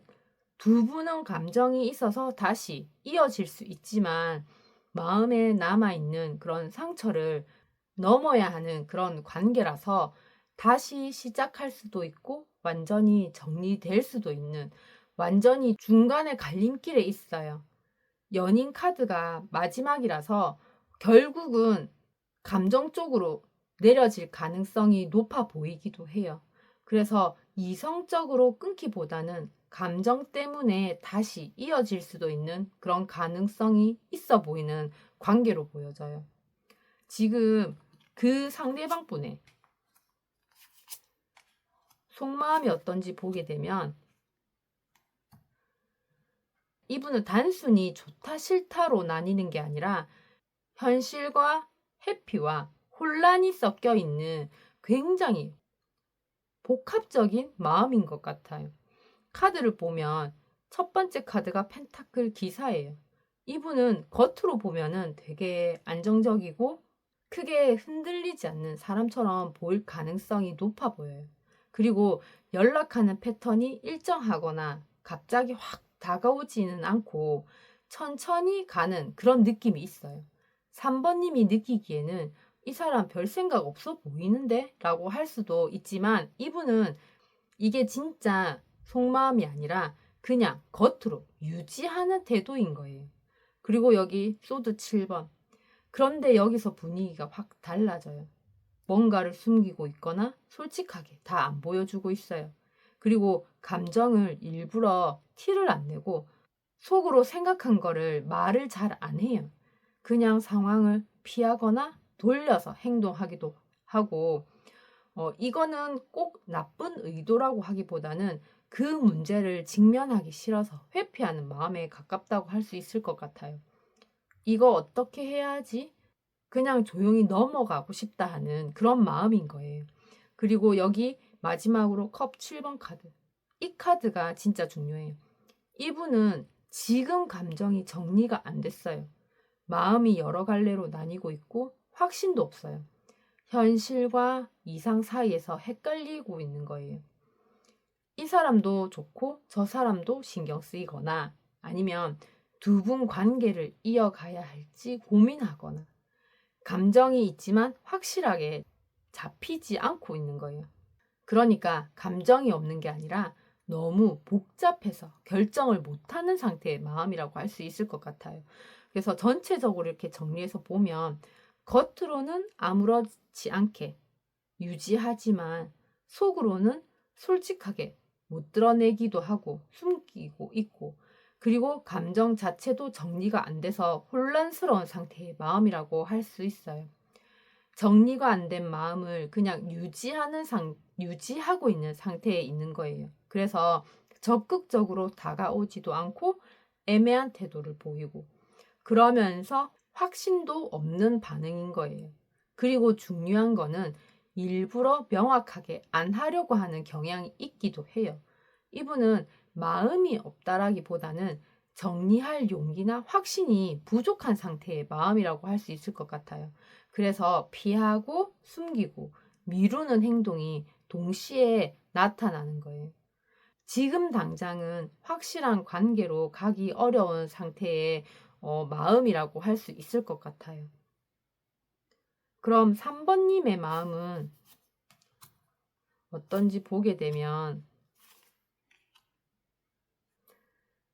두 분은 감정이 있어서 다시 이어질 수 있지만 마음에 남아있는 그런 상처를 넘어야 하는 그런 관계라서 다시 시작할 수도 있고 완전히 정리될 수도 있는, 완전히 중간에 갈림길에 있어요. 연인 카드가 마지막이라서 결국은 감정 쪽으로 내려질 가능성이 높아 보이기도 해요. 그래서 이성적으로 끊기보다는 감정 때문에 다시 이어질 수도 있는 그런 가능성이 있어 보이는 관계로 보여져요. 지금 그 상대방 분의 속마음이 어떤지 보게 되면 이분은 단순히 좋다 싫다로 나뉘는 게 아니라 현실과 해피와 혼란이 섞여 있는 굉장히 복합적인 마음인 것 같아요. 카드를 보면 첫 번째 카드가 펜타클 기사예요. 이분은 겉으로 보면은 되게 안정적이고 크게 흔들리지 않는 사람처럼 보일 가능성이 높아 보여요. 그리고 연락하는 패턴이 일정하거나 갑자기 확 다가오지는 않고 천천히 가는 그런 느낌이 있어요. 3번님이 느끼기에는 이 사람 별 생각 없어 보이는데? 라고 할 수도 있지만 이분은 이게 진짜 속마음이 아니라 그냥 겉으로 유지하는 태도인 거예요. 그리고 여기 소드 7번. 그런데 여기서 분위기가 확 달라져요. 뭔가를 숨기고 있거나 솔직하게 다 안 보여주고 있어요. 그리고 감정을 일부러 티를 안 내고 속으로 생각한 거를 말을 잘 안 해요. 그냥 상황을 피하거나 돌려서 행동하기도 하고, 이거는 꼭 나쁜 의도라고 하기보다는 그 문제를 직면하기 싫어서 회피하는 마음에 가깝다고 할 수 있을 것 같아요. 이거 어떻게 해야 하지? 그냥 조용히 넘어가고 싶다 하는 그런 마음인 거예요. 그리고 여기 마지막으로 컵 7번 카드. 이 카드가 진짜 중요해요. 이분은 지금 감정이 정리가 안 됐어요. 마음이 여러 갈래로 나뉘고 있고 확신도 없어요. 현실과 이상 사이에서 헷갈리고 있는 거예요. 이 사람도 좋고 저 사람도 신경 쓰이거나 아니면 두 분 관계를 이어가야 할지 고민하거나 감정이 있지만 확실하게 잡히지 않고 있는 거예요. 그러니까 감정이 없는 게 아니라 너무 복잡해서 결정을 못하는 상태의 마음이라고 할 수 있을 것 같아요. 그래서 전체적으로 이렇게 정리해서 보면 겉으로는 아무렇지 않게 유지하지만 속으로는 솔직하게 못 드러내기도 하고 숨기고 있고, 그리고 감정 자체도 정리가 안 돼서 혼란스러운 상태의 마음이라고 할 수 있어요. 정리가 안 된 마음을 그냥 유지하고 있는 상태에 있는 거예요. 그래서 적극적으로 다가오지도 않고 애매한 태도를 보이고, 그러면서 확신도 없는 반응인 거예요. 그리고 중요한 거는 일부러 명확하게 안 하려고 하는 경향이 있기도 해요. 이분은 마음이 없다라기보다는 정리할 용기나 확신이 부족한 상태의 마음이라고 할 수 있을 것 같아요. 그래서 피하고 숨기고 미루는 행동이 동시에 나타나는 거예요. 지금 당장은 확실한 관계로 가기 어려운 상태의 마음이라고 할 수 있을 것 같아요. 그럼 3번님의 마음은 어떤지 보게 되면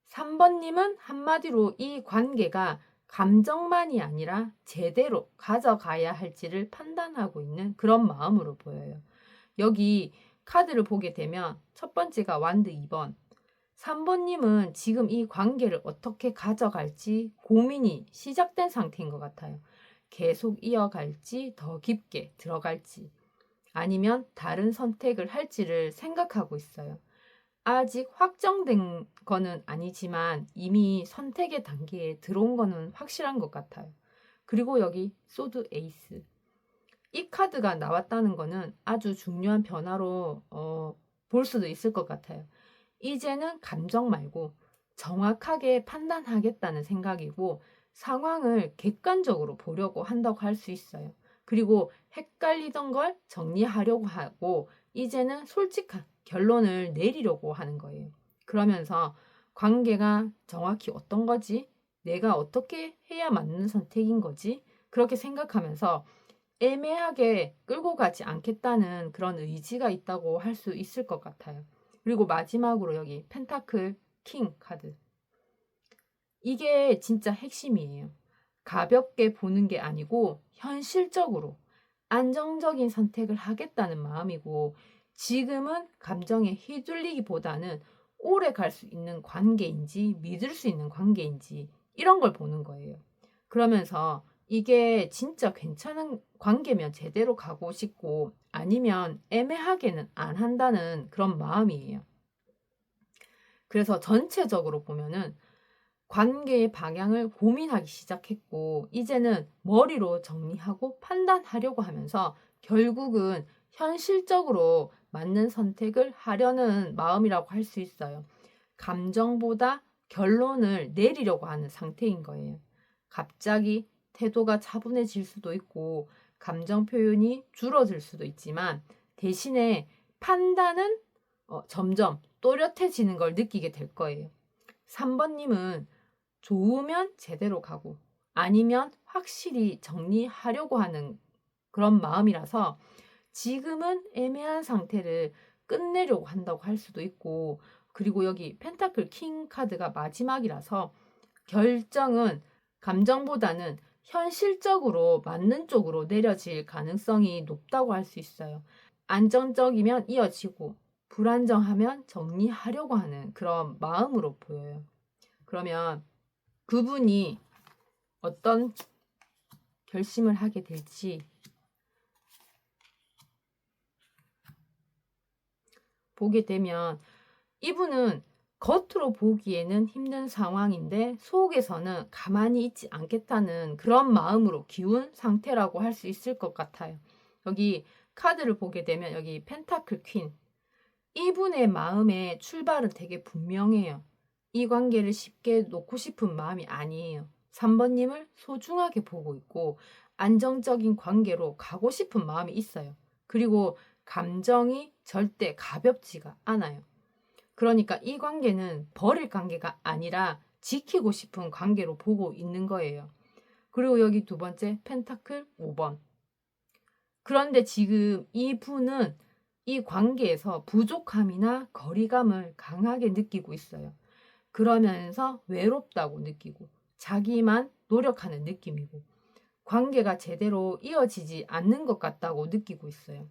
3번님은 한마디로 이 관계가 감정만이 아니라 제대로 가져가야 할지를 판단하고 있는 그런 마음으로 보여요. 여기 카드를 보게 되면 첫 번째가 완드 2번. 3번님은 지금 이 관계를 어떻게 가져갈지 고민이 시작된 상태인 것 같아요. 계속 이어갈지, 더 깊게 들어갈지, 아니면 다른 선택을 할지를 생각하고 있어요. 아직 확정된 거는 아니지만 이미 선택의 단계에 들어온 거는 확실한 것 같아요. 그리고 여기 소드 에이스. 이 카드가 나왔다는 거는 아주 중요한 변화로 볼 수도 있을 것 같아요. 이제는 감정 말고 정확하게 판단하겠다는 생각이고, 상황을 객관적으로 보려고 한다고 할 수 있어요. 그리고 헷갈리던 걸 정리하려고 하고 이제는 솔직한 결론을 내리려고 하는 거예요. 그러면서 관계가 정확히 어떤 거지? 내가 어떻게 해야 맞는 선택인 거지? 그렇게 생각하면서 애매하게 끌고 가지 않겠다는 그런 의지가 있다고 할 수 있을 것 같아요. 그리고 마지막으로 여기 펜타클 킹 카드. 이게 진짜 핵심이에요. 가볍게 보는 게 아니고 현실적으로 안정적인 선택을 하겠다는 마음이고, 지금은 감정에 휘둘리기보다는 오래 갈 수 있는 관계인지 믿을 수 있는 관계인지 이런 걸 보는 거예요. 그러면서 이게 진짜 괜찮은 관계면 제대로 가고 싶고, 아니면 애매하게는 안 한다는 그런 마음이에요. 그래서 전체적으로 보면은 관계의 방향을 고민하기 시작했고, 이제는 머리로 정리하고 판단하려고 하면서 결국은 현실적으로 맞는 선택을 하려는 마음이라고 할 수 있어요. 감정보다 결론을 내리려고 하는 상태인 거예요. 갑자기 태도가 차분해질 수도 있고 감정 표현이 줄어들 수도 있지만, 대신에 판단은 점점 또렷해지는 걸 느끼게 될 거예요. 3번님은 좋으면 제대로 가고 아니면 확실히 정리하려고 하는 그런 마음이라서 지금은 애매한 상태를 끝내려고 한다고 할 수도 있고, 그리고 여기 펜타클 킹 카드가 마지막이라서 결정은 감정보다는 현실적으로 맞는 쪽으로 내려질 가능성이 높다고 할 수 있어요. 안정적이면 이어지고 불안정하면 정리하려고 하는 그런 마음으로 보여요. 그러면 그분이 어떤 결심을 하게 될지 보게 되면, 이분은 겉으로 보기에는 힘든 상황인데 속에서는 가만히 있지 않겠다는 그런 마음으로 기운 상태라고 할 수 있을 것 같아요. 여기 카드를 보게 되면 여기 펜타클 퀸. 이분의 마음의 출발은 되게 분명해요. 이 관계를 쉽게 놓고 싶은 마음이 아니에요. 3번님을 소중하게 보고 있고 안정적인 관계로 가고 싶은 마음이 있어요. 그리고 감정이 절대 가볍지가 않아요. 그러니까 이 관계는 버릴 관계가 아니라 지키고 싶은 관계로 보고 있는 거예요. 그리고 여기 두 번째 펜타클 5번. 그런데 지금 이 분은 이 관계에서 부족함이나 거리감을 강하게 느끼고 있어요. 그러면서 외롭다고 느끼고 자기만 노력하는 느낌이고 관계가 제대로 이어지지 않는 것 같다고 느끼고 있어요.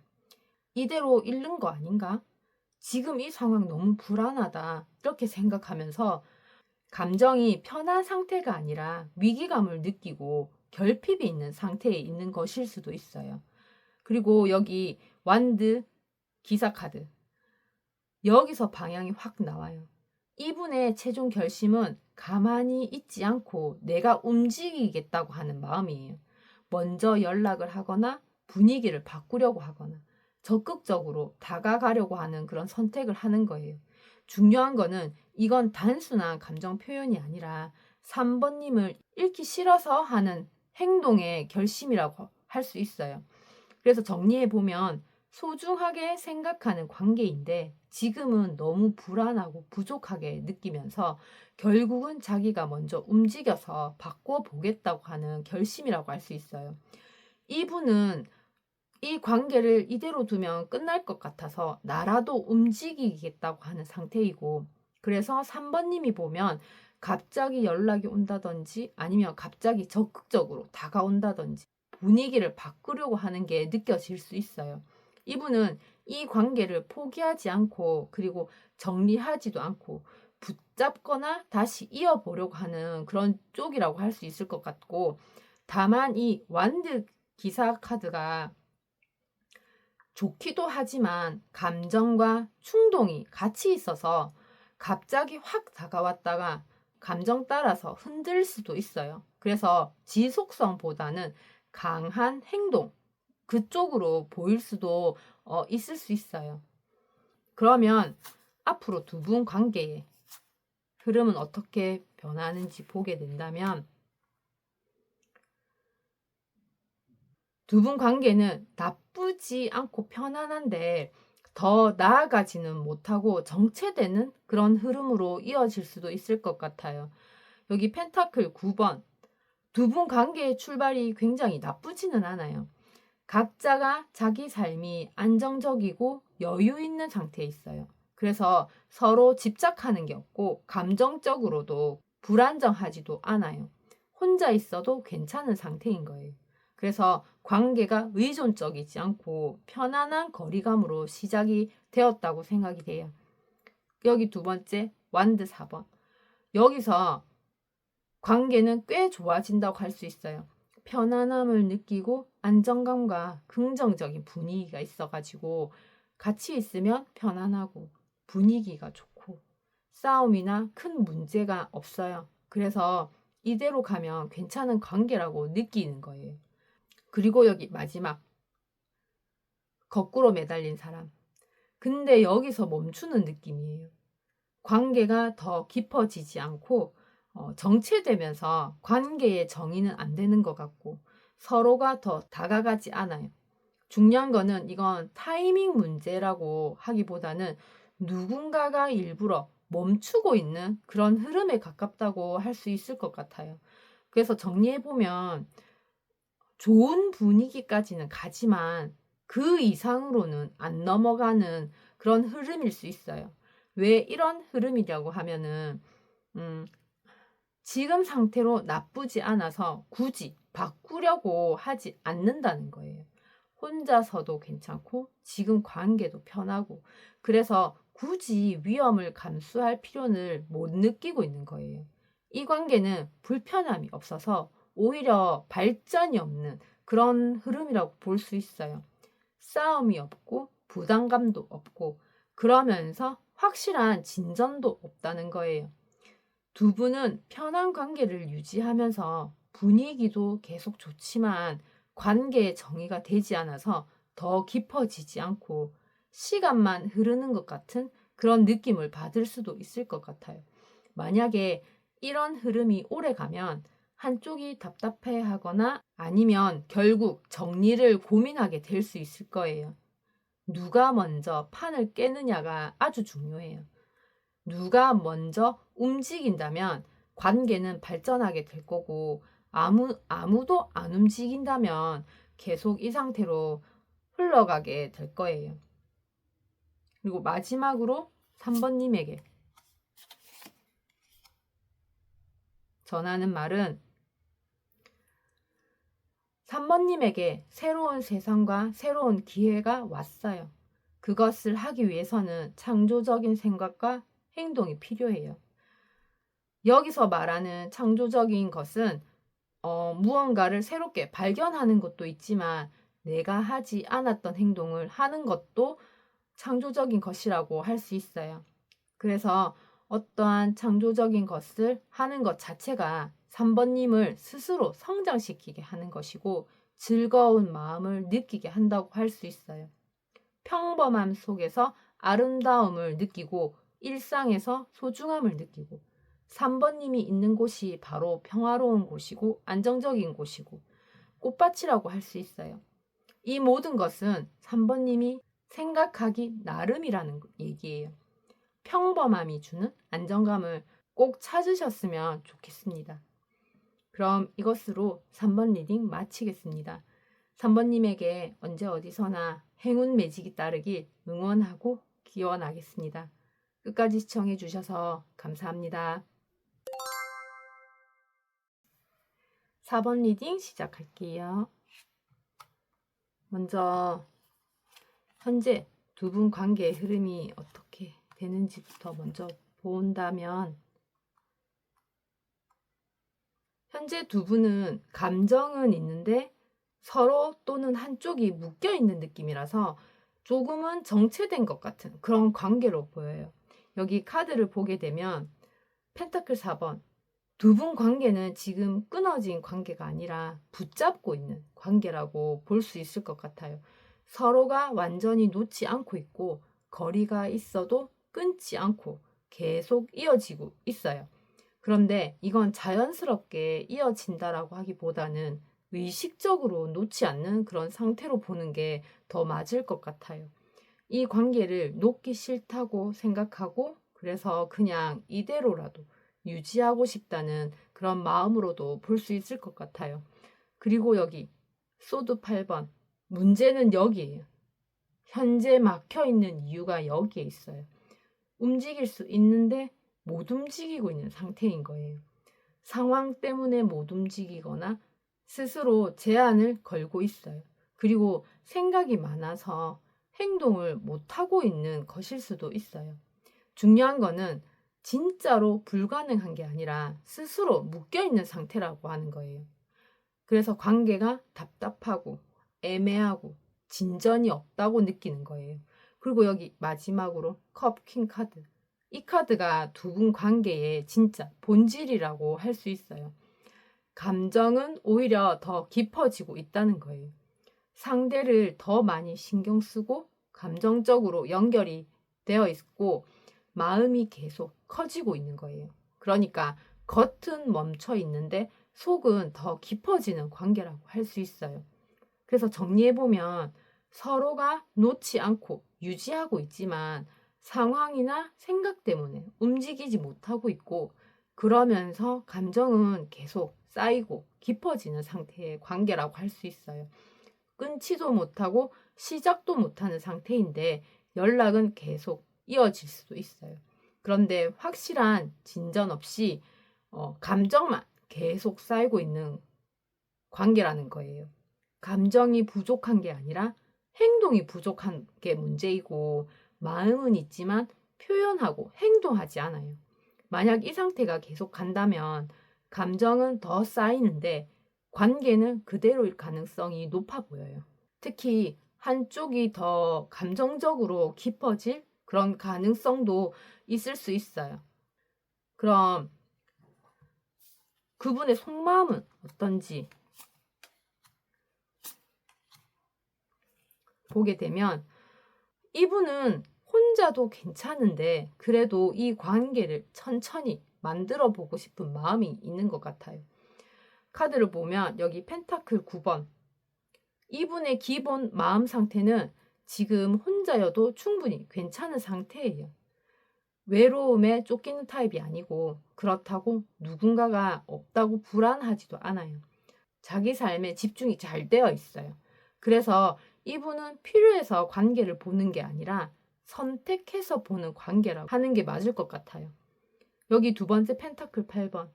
이대로 잃는 거 아닌가? 지금 이 상황 너무 불안하다. 이렇게 생각하면서 감정이 편한 상태가 아니라 위기감을 느끼고 결핍이 있는 상태에 있는 것일 수도 있어요. 그리고 여기 완드 기사 카드. 여기서 방향이 확 나와요. 이분의 최종 결심은 가만히 있지 않고 내가 움직이겠다고 하는 마음이에요. 먼저 연락을 하거나 분위기를 바꾸려고 하거나 적극적으로 다가가려고 하는 그런 선택을 하는 거예요. 중요한 거는 이건 단순한 감정 표현이 아니라 3번님을 잃기 싫어서 하는 행동의 결심이라고 할 수 있어요. 그래서 정리해보면 소중하게 생각하는 관계인데 지금은 너무 불안하고 부족하게 느끼면서 결국은 자기가 먼저 움직여서 바꿔보겠다고 하는 결심이라고 할 수 있어요. 이분은 이 관계를 이대로 두면 끝날 것 같아서 나라도 움직이겠다고 하는 상태이고 그래서 3번님이 보면 갑자기 연락이 온다든지 아니면 갑자기 적극적으로 다가온다든지 분위기를 바꾸려고 하는 게 느껴질 수 있어요. 이분은 이 관계를 포기하지 않고 그리고 정리하지도 않고 붙잡거나 다시 이어보려고 하는 그런 쪽이라고 할 수 있을 것 같고 다만 이 완드 기사 카드가 좋기도 하지만 감정과 충동이 같이 있어서 갑자기 확 다가왔다가 감정 따라서 흔들 수도 있어요. 그래서 지속성보다는 강한 행동, 그쪽으로 보일 수도 있을 수 있어요. 그러면 앞으로 두 분 관계의 흐름은 어떻게 변하는지 보게 된다면 두 분 관계는 나쁘지 않고 편안한데 더 나아가지는 못하고 정체되는 그런 흐름으로 이어질 수도 있을 것 같아요. 여기 펜타클 9번. 두 분 관계의 출발이 굉장히 나쁘지는 않아요. 각자가 자기 삶이 안정적이고 여유 있는 상태에 있어요. 그래서 서로 집착하는 게 없고 감정적으로도 불안정하지도 않아요. 혼자 있어도 괜찮은 상태인 거예요. 그래서 관계가 의존적이지 않고 편안한 거리감으로 시작이 되었다고 생각이 돼요. 여기 두 번째 완드 4번. 여기서 관계는 꽤 좋아진다고 할 수 있어요. 편안함을 느끼고 안정감과 긍정적인 분위기가 있어가지고 같이 있으면 편안하고 분위기가 좋고 싸움이나 큰 문제가 없어요. 그래서 이대로 가면 괜찮은 관계라고 느끼는 거예요. 그리고 여기 마지막 거꾸로 매달린 사람. 근데 여기서 멈추는 느낌이에요. 관계가 더 깊어지지 않고 정체되면서 관계의 정의는 안 되는 것 같고 서로가 더 다가가지 않아요. 중요한 거는 이건 타이밍 문제라고 하기보다는 누군가가 일부러 멈추고 있는 그런 흐름에 가깝다고 할 수 있을 것 같아요. 그래서 정리해보면 좋은 분위기까지는 가지만 그 이상으로는 안 넘어가는 그런 흐름일 수 있어요. 왜 이런 흐름이라고 하면은 지금 상태로 나쁘지 않아서 굳이 바꾸려고 하지 않는다는 거예요. 혼자서도 괜찮고 지금 관계도 편하고 그래서 굳이 위험을 감수할 필요는 못 느끼고 있는 거예요. 이 관계는 불편함이 없어서 오히려 발전이 없는 그런 흐름이라고 볼 수 있어요. 싸움이 없고 부담감도 없고 그러면서 확실한 진전도 없다는 거예요. 두 분은 편한 관계를 유지하면서 분위기도 계속 좋지만 관계의 정의가 되지 않아서 더 깊어지지 않고 시간만 흐르는 것 같은 그런 느낌을 받을 수도 있을 것 같아요. 만약에 이런 흐름이 오래 가면 한쪽이 답답해 하거나 아니면 결국 정리를 고민하게 될 수 있을 거예요. 누가 먼저 판을 깨느냐가 아주 중요해요. 누가 먼저 움직인다면 관계는 발전하게 될 거고 아무도 안 움직인다면 계속 이 상태로 흘러가게 될 거예요. 그리고 마지막으로 3번님에게 전하는 말은 3번님에게 새로운 세상과 새로운 기회가 왔어요. 그것을 하기 위해서는 창조적인 생각과 행동이 필요해요. 여기서 말하는 창조적인 것은 무언가를 새롭게 발견하는 것도 있지만 내가 하지 않았던 행동을 하는 것도 창조적인 것이라고 할 수 있어요. 그래서 어떠한 창조적인 것을 하는 것 자체가 3번님을 스스로 성장시키게 하는 것이고 즐거운 마음을 느끼게 한다고 할 수 있어요. 평범함 속에서 아름다움을 느끼고 일상에서 소중함을 느끼고 3번님이 있는 곳이 바로 평화로운 곳이고 안정적인 곳이고 꽃밭이라고 할 수 있어요. 이 모든 것은 3번님이 생각하기 나름이라는 얘기예요. 평범함이 주는 안정감을 꼭 찾으셨으면 좋겠습니다. 그럼 이것으로 3번 리딩 마치겠습니다. 3번님에게 언제 어디서나 행운 매직이 따르길 응원하고 기원하겠습니다. 끝까지 시청해 주셔서 감사합니다. 4번 리딩 시작할게요. 먼저 현재 두 분 관계의 흐름이 어떻게 되는지부터 먼저 본다면 현재 두 분은 감정은 있는데 서로 또는 한쪽이 묶여있는 느낌이라서 조금은 정체된 것 같은 그런 관계로 보여요. 여기 카드를 보게 되면 펜타클 4번 두 분 관계는 지금 끊어진 관계가 아니라 붙잡고 있는 관계라고 볼 수 있을 것 같아요. 서로가 완전히 놓지 않고 있고 거리가 있어도 끊지 않고 계속 이어지고 있어요. 그런데 이건 자연스럽게 이어진다라고 하기보다는 의식적으로 놓지 않는 그런 상태로 보는 게 더 맞을 것 같아요. 이 관계를 놓기 싫다고 생각하고 그래서 그냥 이대로라도 유지하고 싶다는 그런 마음으로도 볼 수 있을 것 같아요. 그리고 여기 소드 8번 문제는 여기에요. 현재 막혀있는 이유가 여기에 있어요. 움직일 수 있는데 못 움직이고 있는 상태인 거예요. 상황 때문에 못 움직이거나 스스로 제한을 걸고 있어요. 그리고 생각이 많아서 행동을 못하고 있는 것일 수도 있어요. 중요한 거는 진짜로 불가능한 게 아니라 스스로 묶여있는 상태라고 하는 거예요. 그래서 관계가 답답하고 애매하고 진전이 없다고 느끼는 거예요. 그리고 여기 마지막으로 컵 퀸 카드. 이 카드가 두 분 관계의 진짜 본질이라고 할 수 있어요. 감정은 오히려 더 깊어지고 있다는 거예요. 상대를 더 많이 신경 쓰고 감정적으로 연결이 되어 있고 마음이 계속 커지고 있는 거예요. 그러니까 겉은 멈춰 있는데 속은 더 깊어지는 관계라고 할 수 있어요. 그래서 정리해보면 서로가 놓지 않고 유지하고 있지만 상황이나 생각 때문에 움직이지 못하고 있고 그러면서 감정은 계속 쌓이고 깊어지는 상태의 관계라고 할 수 있어요. 끊지도 못하고 시작도 못하는 상태인데 연락은 계속 이어질 수도 있어요. 그런데 확실한 진전 없이 감정만 계속 쌓이고 있는 관계라는 거예요. 감정이 부족한 게 아니라 행동이 부족한 게 문제이고 마음은 있지만 표현하고 행동하지 않아요. 만약 이 상태가 계속 간다면 감정은 더 쌓이는데 관계는 그대로일 가능성이 높아 보여요. 특히 한쪽이 더 감정적으로 깊어질 그런 가능성도 있을 수 있어요. 그럼 그분의 속마음은 어떤지 보게 되면 이분은 혼자도 괜찮은데 그래도 이 관계를 천천히 만들어 보고 싶은 마음이 있는 것 같아요. 카드를 보면 여기 펜타클 9번 이분의 기본 마음 상태는 지금 혼자여도 충분히 괜찮은 상태예요. 외로움에 쫓기는 타입이 아니고 그렇다고 누군가가 없다고 불안하지도 않아요. 자기 삶에 집중이 잘 되어 있어요. 그래서 이분은 필요해서 관계를 보는 게 아니라 선택해서 보는 관계라고 하는 게 맞을 것 같아요. 여기 두 번째 펜타클 8번.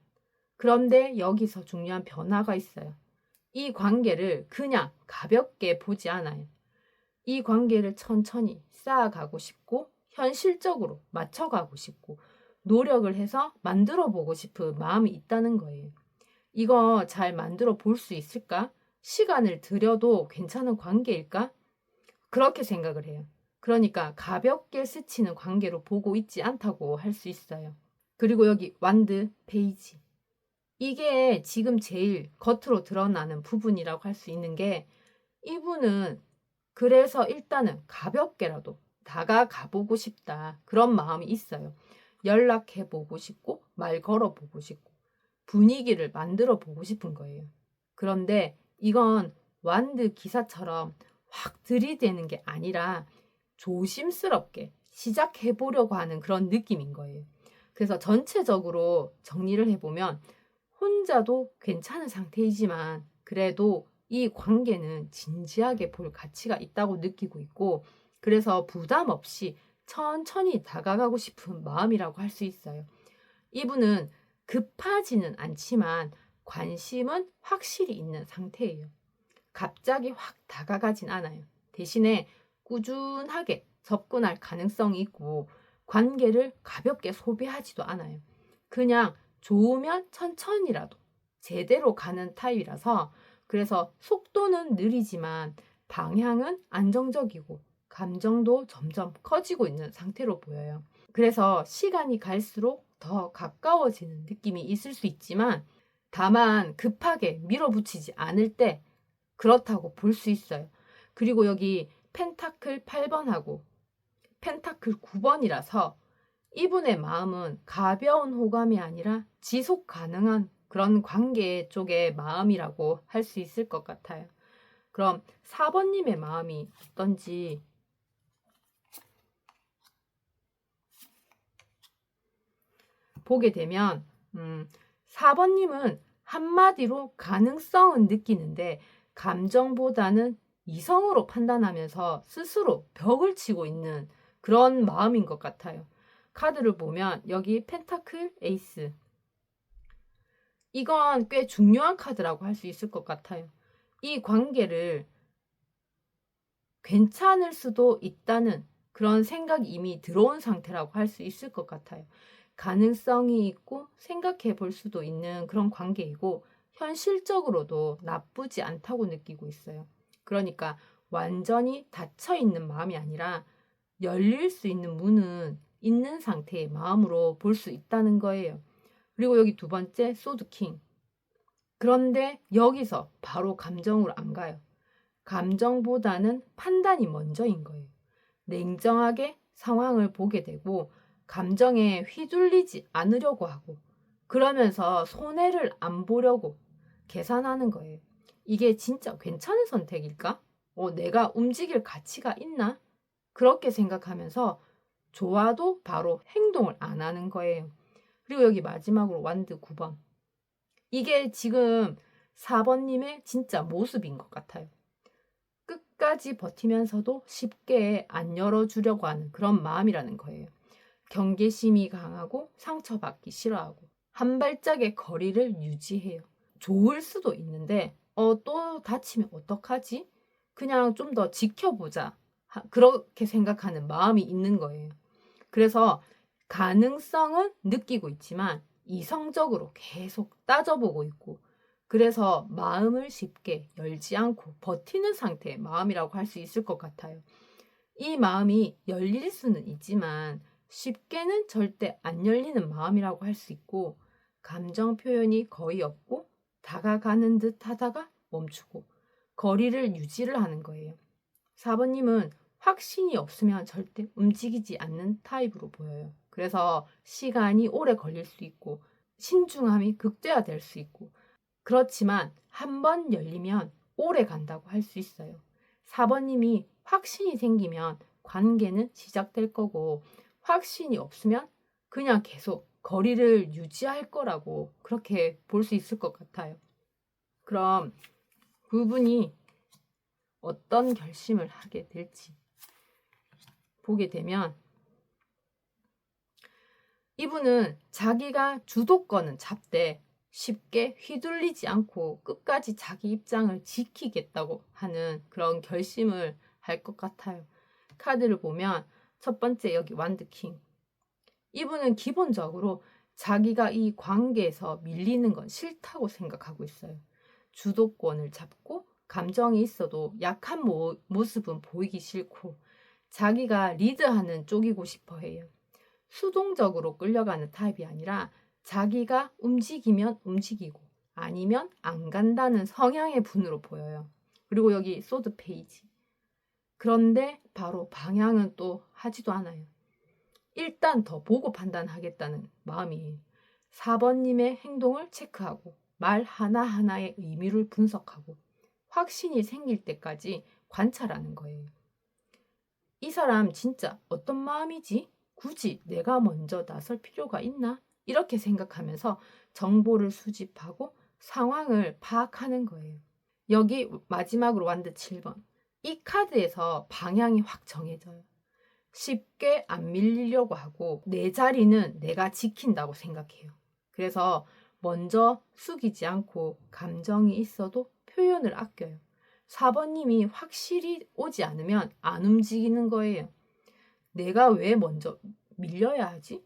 그런데 여기서 중요한 변화가 있어요. 이 관계를 그냥 가볍게 보지 않아요. 이 관계를 천천히 쌓아가고 싶고 현실적으로 맞춰가고 싶고 노력을 해서 만들어 보고 싶은 마음이 있다는 거예요. 이거 잘 만들어 볼 수 있을까? 시간을 들여도 괜찮은 관계일까? 그렇게 생각을 해요. 그러니까 가볍게 스치는 관계로 보고 있지 않다고 할 수 있어요. 그리고 여기 완드 페이지. 이게 지금 제일 겉으로 드러나는 부분이라고 할 수 있는 게 이분은 그래서 일단은 가볍게라도 다가가 보고 싶다. 그런 마음이 있어요. 연락해 보고 싶고 말 걸어 보고 싶고 분위기를 만들어 보고 싶은 거예요. 그런데 이건 완드 기사처럼 확 들이대는 게 아니라 조심스럽게 시작해 보려고 하는 그런 느낌인 거예요. 그래서 전체적으로 정리를 해보면 혼자도 괜찮은 상태이지만 그래도 이 관계는 진지하게 볼 가치가 있다고 느끼고 있고 그래서 부담 없이 천천히 다가가고 싶은 마음이라고 할 수 있어요. 이분은 급하지는 않지만 관심은 확실히 있는 상태예요. 갑자기 확 다가가진 않아요. 대신에 꾸준하게 접근할 가능성이 있고 관계를 가볍게 소비하지도 않아요. 그냥 좋으면 천천히라도 제대로 가는 타입이라서 그래서 속도는 느리지만 방향은 안정적이고 감정도 점점 커지고 있는 상태로 보여요. 그래서 시간이 갈수록 더 가까워지는 느낌이 있을 수 있지만 다만 급하게 밀어붙이지 않을 때 그렇다고 볼 수 있어요. 그리고 여기 펜타클 8번하고 펜타클 9번이라서 이분의 마음은 가벼운 호감이 아니라 지속 가능한 그런 관계 쪽의 마음이라고 할 수 있을 것 같아요. 그럼 4번님의 마음이 어떤지 보게 되면 4번님은 한마디로 가능성은 느끼는데 감정보다는 이성으로 판단하면서 스스로 벽을 치고 있는 그런 마음인 것 같아요. 카드를 보면 여기 펜타클 에이스. 이건 꽤 중요한 카드라고 할 수 있을 것 같아요. 이 관계를 괜찮을 수도 있다는 그런 생각이 이미 들어온 상태라고 할 수 있을 것 같아요. 가능성이 있고 생각해 볼 수도 있는 그런 관계이고 현실적으로도 나쁘지 않다고 느끼고 있어요. 그러니까 완전히 닫혀 있는 마음이 아니라 열릴 수 있는 문은 있는 상태의 마음으로 볼 수 있다는 거예요. 그리고 여기 두 번째 소드킹. 그런데 여기서 바로 감정으로 안 가요. 감정보다는 판단이 먼저인 거예요. 냉정하게 상황을 보게 되고 감정에 휘둘리지 않으려고 하고 그러면서 손해를 안 보려고 계산하는 거예요. 이게 진짜 괜찮은 선택일까? 내가 움직일 가치가 있나? 그렇게 생각하면서 좋아도 바로 행동을 안 하는 거예요. 그리고 여기 마지막으로 완드 9번. 이게 지금 4번님의 진짜 모습인 것 같아요. 끝까지 버티면서도 쉽게 안 열어주려고 하는 그런 마음이라는 거예요. 경계심이 강하고 상처받기 싫어하고 한 발짝의 거리를 유지해요. 좋을 수도 있는데 또 다치면 어떡하지? 그냥 좀 더 지켜보자. 그렇게 생각하는 마음이 있는 거예요. 그래서 가능성은 느끼고 있지만 이성적으로 계속 따져보고 있고 그래서 마음을 쉽게 열지 않고 버티는 상태의 마음이라고 할 수 있을 것 같아요. 이 마음이 열릴 수는 있지만 쉽게는 절대 안 열리는 마음이라고 할 수 있고 감정 표현이 거의 없고 다가가는 듯 하다가 멈추고 거리를 유지를 하는 거예요. 4번님은 확신이 없으면 절대 움직이지 않는 타입으로 보여요. 그래서 시간이 오래 걸릴 수 있고 신중함이 극대화될 수 있고 그렇지만 한 번 열리면 오래 간다고 할 수 있어요. 4번님이 확신이 생기면 관계는 시작될 거고 확신이 없으면 그냥 계속 거리를 유지할 거라고 그렇게 볼 수 있을 것 같아요. 그럼 그분이 어떤 결심을 하게 될지 보게 되면 이분은 자기가 주도권은 잡되 쉽게 휘둘리지 않고 끝까지 자기 입장을 지키겠다고 하는 그런 결심을 할 것 같아요. 카드를 보면 첫 번째 여기 완드킹. 이분은 기본적으로 자기가 이 관계에서 밀리는 건 싫다고 생각하고 있어요. 주도권을 잡고 감정이 있어도 약한 모습은 보이기 싫고 자기가 리드하는 쪽이고 싶어 해요. 수동적으로 끌려가는 타입이 아니라 자기가 움직이면 움직이고 아니면 안 간다는 성향의 분으로 보여요. 그리고 여기 소드 페이지. 그런데 바로 방향은 또 하지도 않아요. 일단 더 보고 판단하겠다는 마음이에요. 4번님의 행동을 체크하고 말 하나하나의 의미를 분석하고 확신이 생길 때까지 관찰하는 거예요. 이 사람 진짜 어떤 마음이지? 굳이 내가 먼저 나설 필요가 있나? 이렇게 생각하면서 정보를 수집하고 상황을 파악하는 거예요. 여기 마지막으로 완드 7번. 이 카드에서 방향이 확 정해져요. 쉽게 안 밀리려고 하고 내 자리는 내가 지킨다고 생각해요. 그래서 먼저 숙이지 않고 감정이 있어도 표현을 아껴요. 4번님이 확실히 오지 않으면 안 움직이는 거예요. 내가 왜 먼저 밀려야 하지?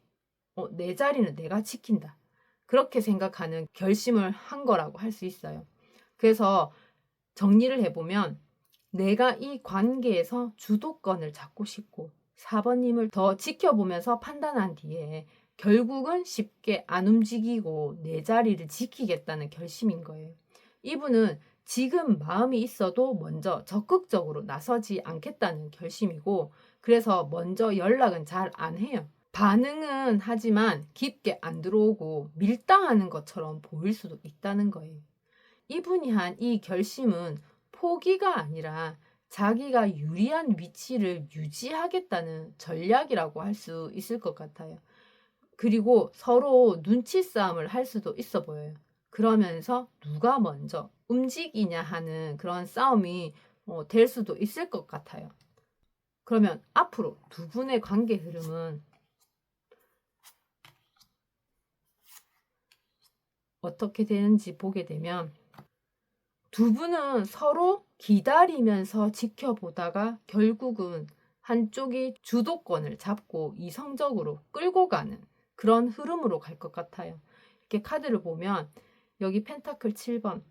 내 자리는 내가 지킨다. 그렇게 생각하는 결심을 한 거라고 할 수 있어요. 그래서 정리를 해보면 내가 이 관계에서 주도권을 잡고 싶고 4번님을 더 지켜보면서 판단한 뒤에 결국은 쉽게 안 움직이고 내 자리를 지키겠다는 결심인 거예요. 이분은 지금 마음이 있어도 먼저 적극적으로 나서지 않겠다는 결심이고 그래서 먼저 연락은 잘 안 해요. 반응은 하지만 깊게 안 들어오고 밀당하는 것처럼 보일 수도 있다는 거예요. 이분이 한 이 결심은 포기가 아니라 자기가 유리한 위치를 유지하겠다는 전략이라고 할 수 있을 것 같아요. 그리고 서로 눈치 싸움을 할 수도 있어 보여요. 그러면서 누가 먼저 움직이냐 하는 그런 싸움이 될 수도 있을 것 같아요. 그러면 앞으로 두 분의 관계 흐름은 어떻게 되는지 보게 되면 두 분은 서로 기다리면서 지켜보다가 결국은 한쪽이 주도권을 잡고 이성적으로 끌고 가는 그런 흐름으로 갈 것 같아요. 이렇게 카드를 보면 여기 펜타클 7번.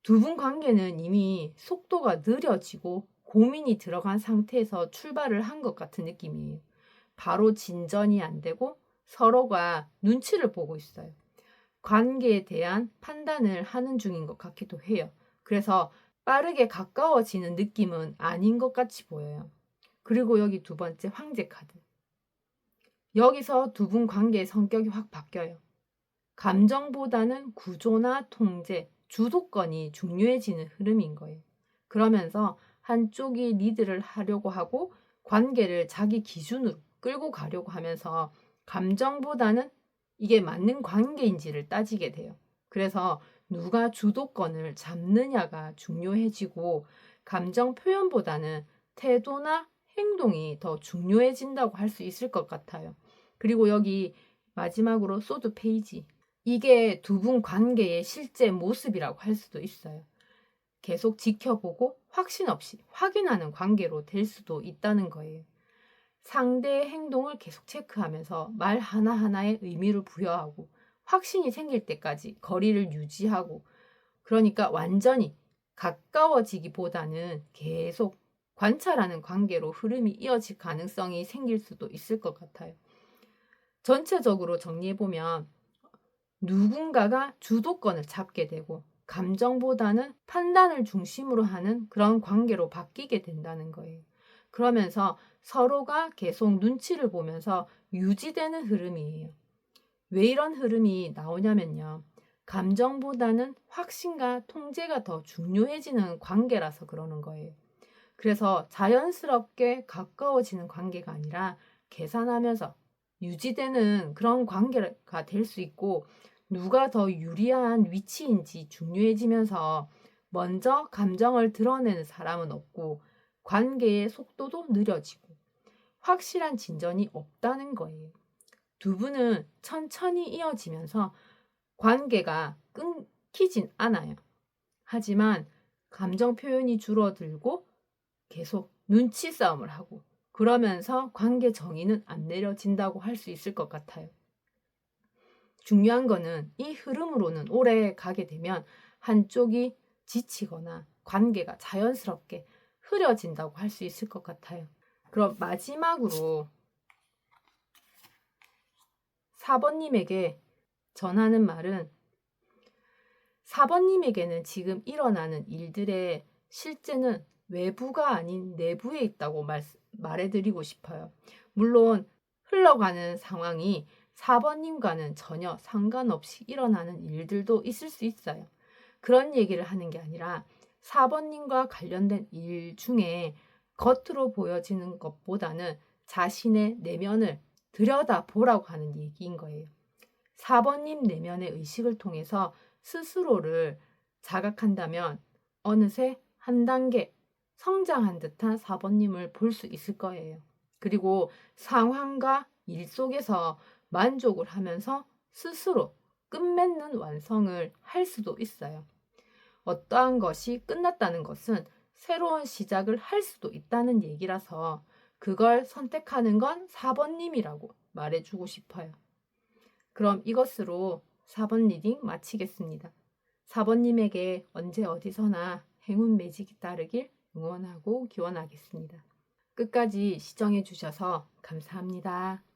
두 분 관계는 이미 속도가 느려지고 고민이 들어간 상태에서 출발을 한 것 같은 느낌이에요. 바로 진전이 안 되고 서로가 눈치를 보고 있어요. 관계에 대한 판단을 하는 중인 것 같기도 해요. 그래서 빠르게 가까워지는 느낌은 아닌 것 같이 보여요. 그리고 여기 두 번째 황제 카드. 여기서 두 분 관계의 성격이 확 바뀌어요. 감정보다는 구조나 통제, 주도권이 중요해지는 흐름인 거예요. 그러면서 한쪽이 리드를 하려고 하고 관계를 자기 기준으로 끌고 가려고 하면서 감정보다는 이게 맞는 관계인지를 따지게 돼요. 그래서 누가 주도권을 잡느냐가 중요해지고 감정 표현보다는 태도나 행동이 더 중요해진다고 할 수 있을 것 같아요. 그리고 여기 마지막으로 소드 페이지. 이게 두 분 관계의 실제 모습이라고 할 수도 있어요. 계속 지켜보고 확신 없이 확인하는 관계로 될 수도 있다는 거예요. 상대의 행동을 계속 체크하면서 말 하나하나에 의미를 부여하고 확신이 생길 때까지 거리를 유지하고 그러니까 완전히 가까워지기보다는 계속 관찰하는 관계로 흐름이 이어질 가능성이 생길 수도 있을 것 같아요. 전체적으로 정리해보면 누군가가 주도권을 잡게 되고 감정보다는 판단을 중심으로 하는 그런 관계로 바뀌게 된다는 거예요. 그러면서 서로가 계속 눈치를 보면서 유지되는 흐름이에요. 왜 이런 흐름이 나오냐면요. 감정보다는 확신과 통제가 더 중요해지는 관계라서 그러는 거예요. 그래서 자연스럽게 가까워지는 관계가 아니라 계산하면서 유지되는 그런 관계가 될 수 있고 누가 더 유리한 위치인지 중요해지면서 먼저 감정을 드러내는 사람은 없고 관계의 속도도 느려지고 확실한 진전이 없다는 거예요. 두 분은 천천히 이어지면서 관계가 끊기진 않아요. 하지만 감정 표현이 줄어들고 계속 눈치 싸움을 하고 그러면서 관계 정의는 안 내려진다고 할 수 있을 것 같아요. 중요한 거는 이 흐름으로는 오래 가게 되면 한쪽이 지치거나 관계가 자연스럽게 흐려진다고 할 수 있을 것 같아요. 그럼 마지막으로 4번님에게 전하는 말은 4번님에게는 지금 일어나는 일들의 실제는 외부가 아닌 내부에 있다고 말해드리고 싶어요. 물론 흘러가는 상황이 4번님과는 전혀 상관없이 일어나는 일들도 있을 수 있어요. 그런 얘기를 하는 게 아니라 4번님과 관련된 일 중에 겉으로 보여지는 것보다는 자신의 내면을 들여다보라고 하는 얘기인 거예요. 4번님 내면의 의식을 통해서 스스로를 자각한다면 어느새 한 단계 성장한 듯한 4번님을 볼 수 있을 거예요. 그리고 상황과 일 속에서 만족을 하면서 스스로 끝맺는 완성을 할 수도 있어요. 어떠한 것이 끝났다는 것은 새로운 시작을 할 수도 있다는 얘기라서 그걸 선택하는 건 4번님이라고 말해주고 싶어요. 그럼 이것으로 4번 리딩 마치겠습니다. 4번님에게 언제 어디서나 행운 매직이 따르길 응원하고 기원하겠습니다. 끝까지 시청해 주셔서 감사합니다.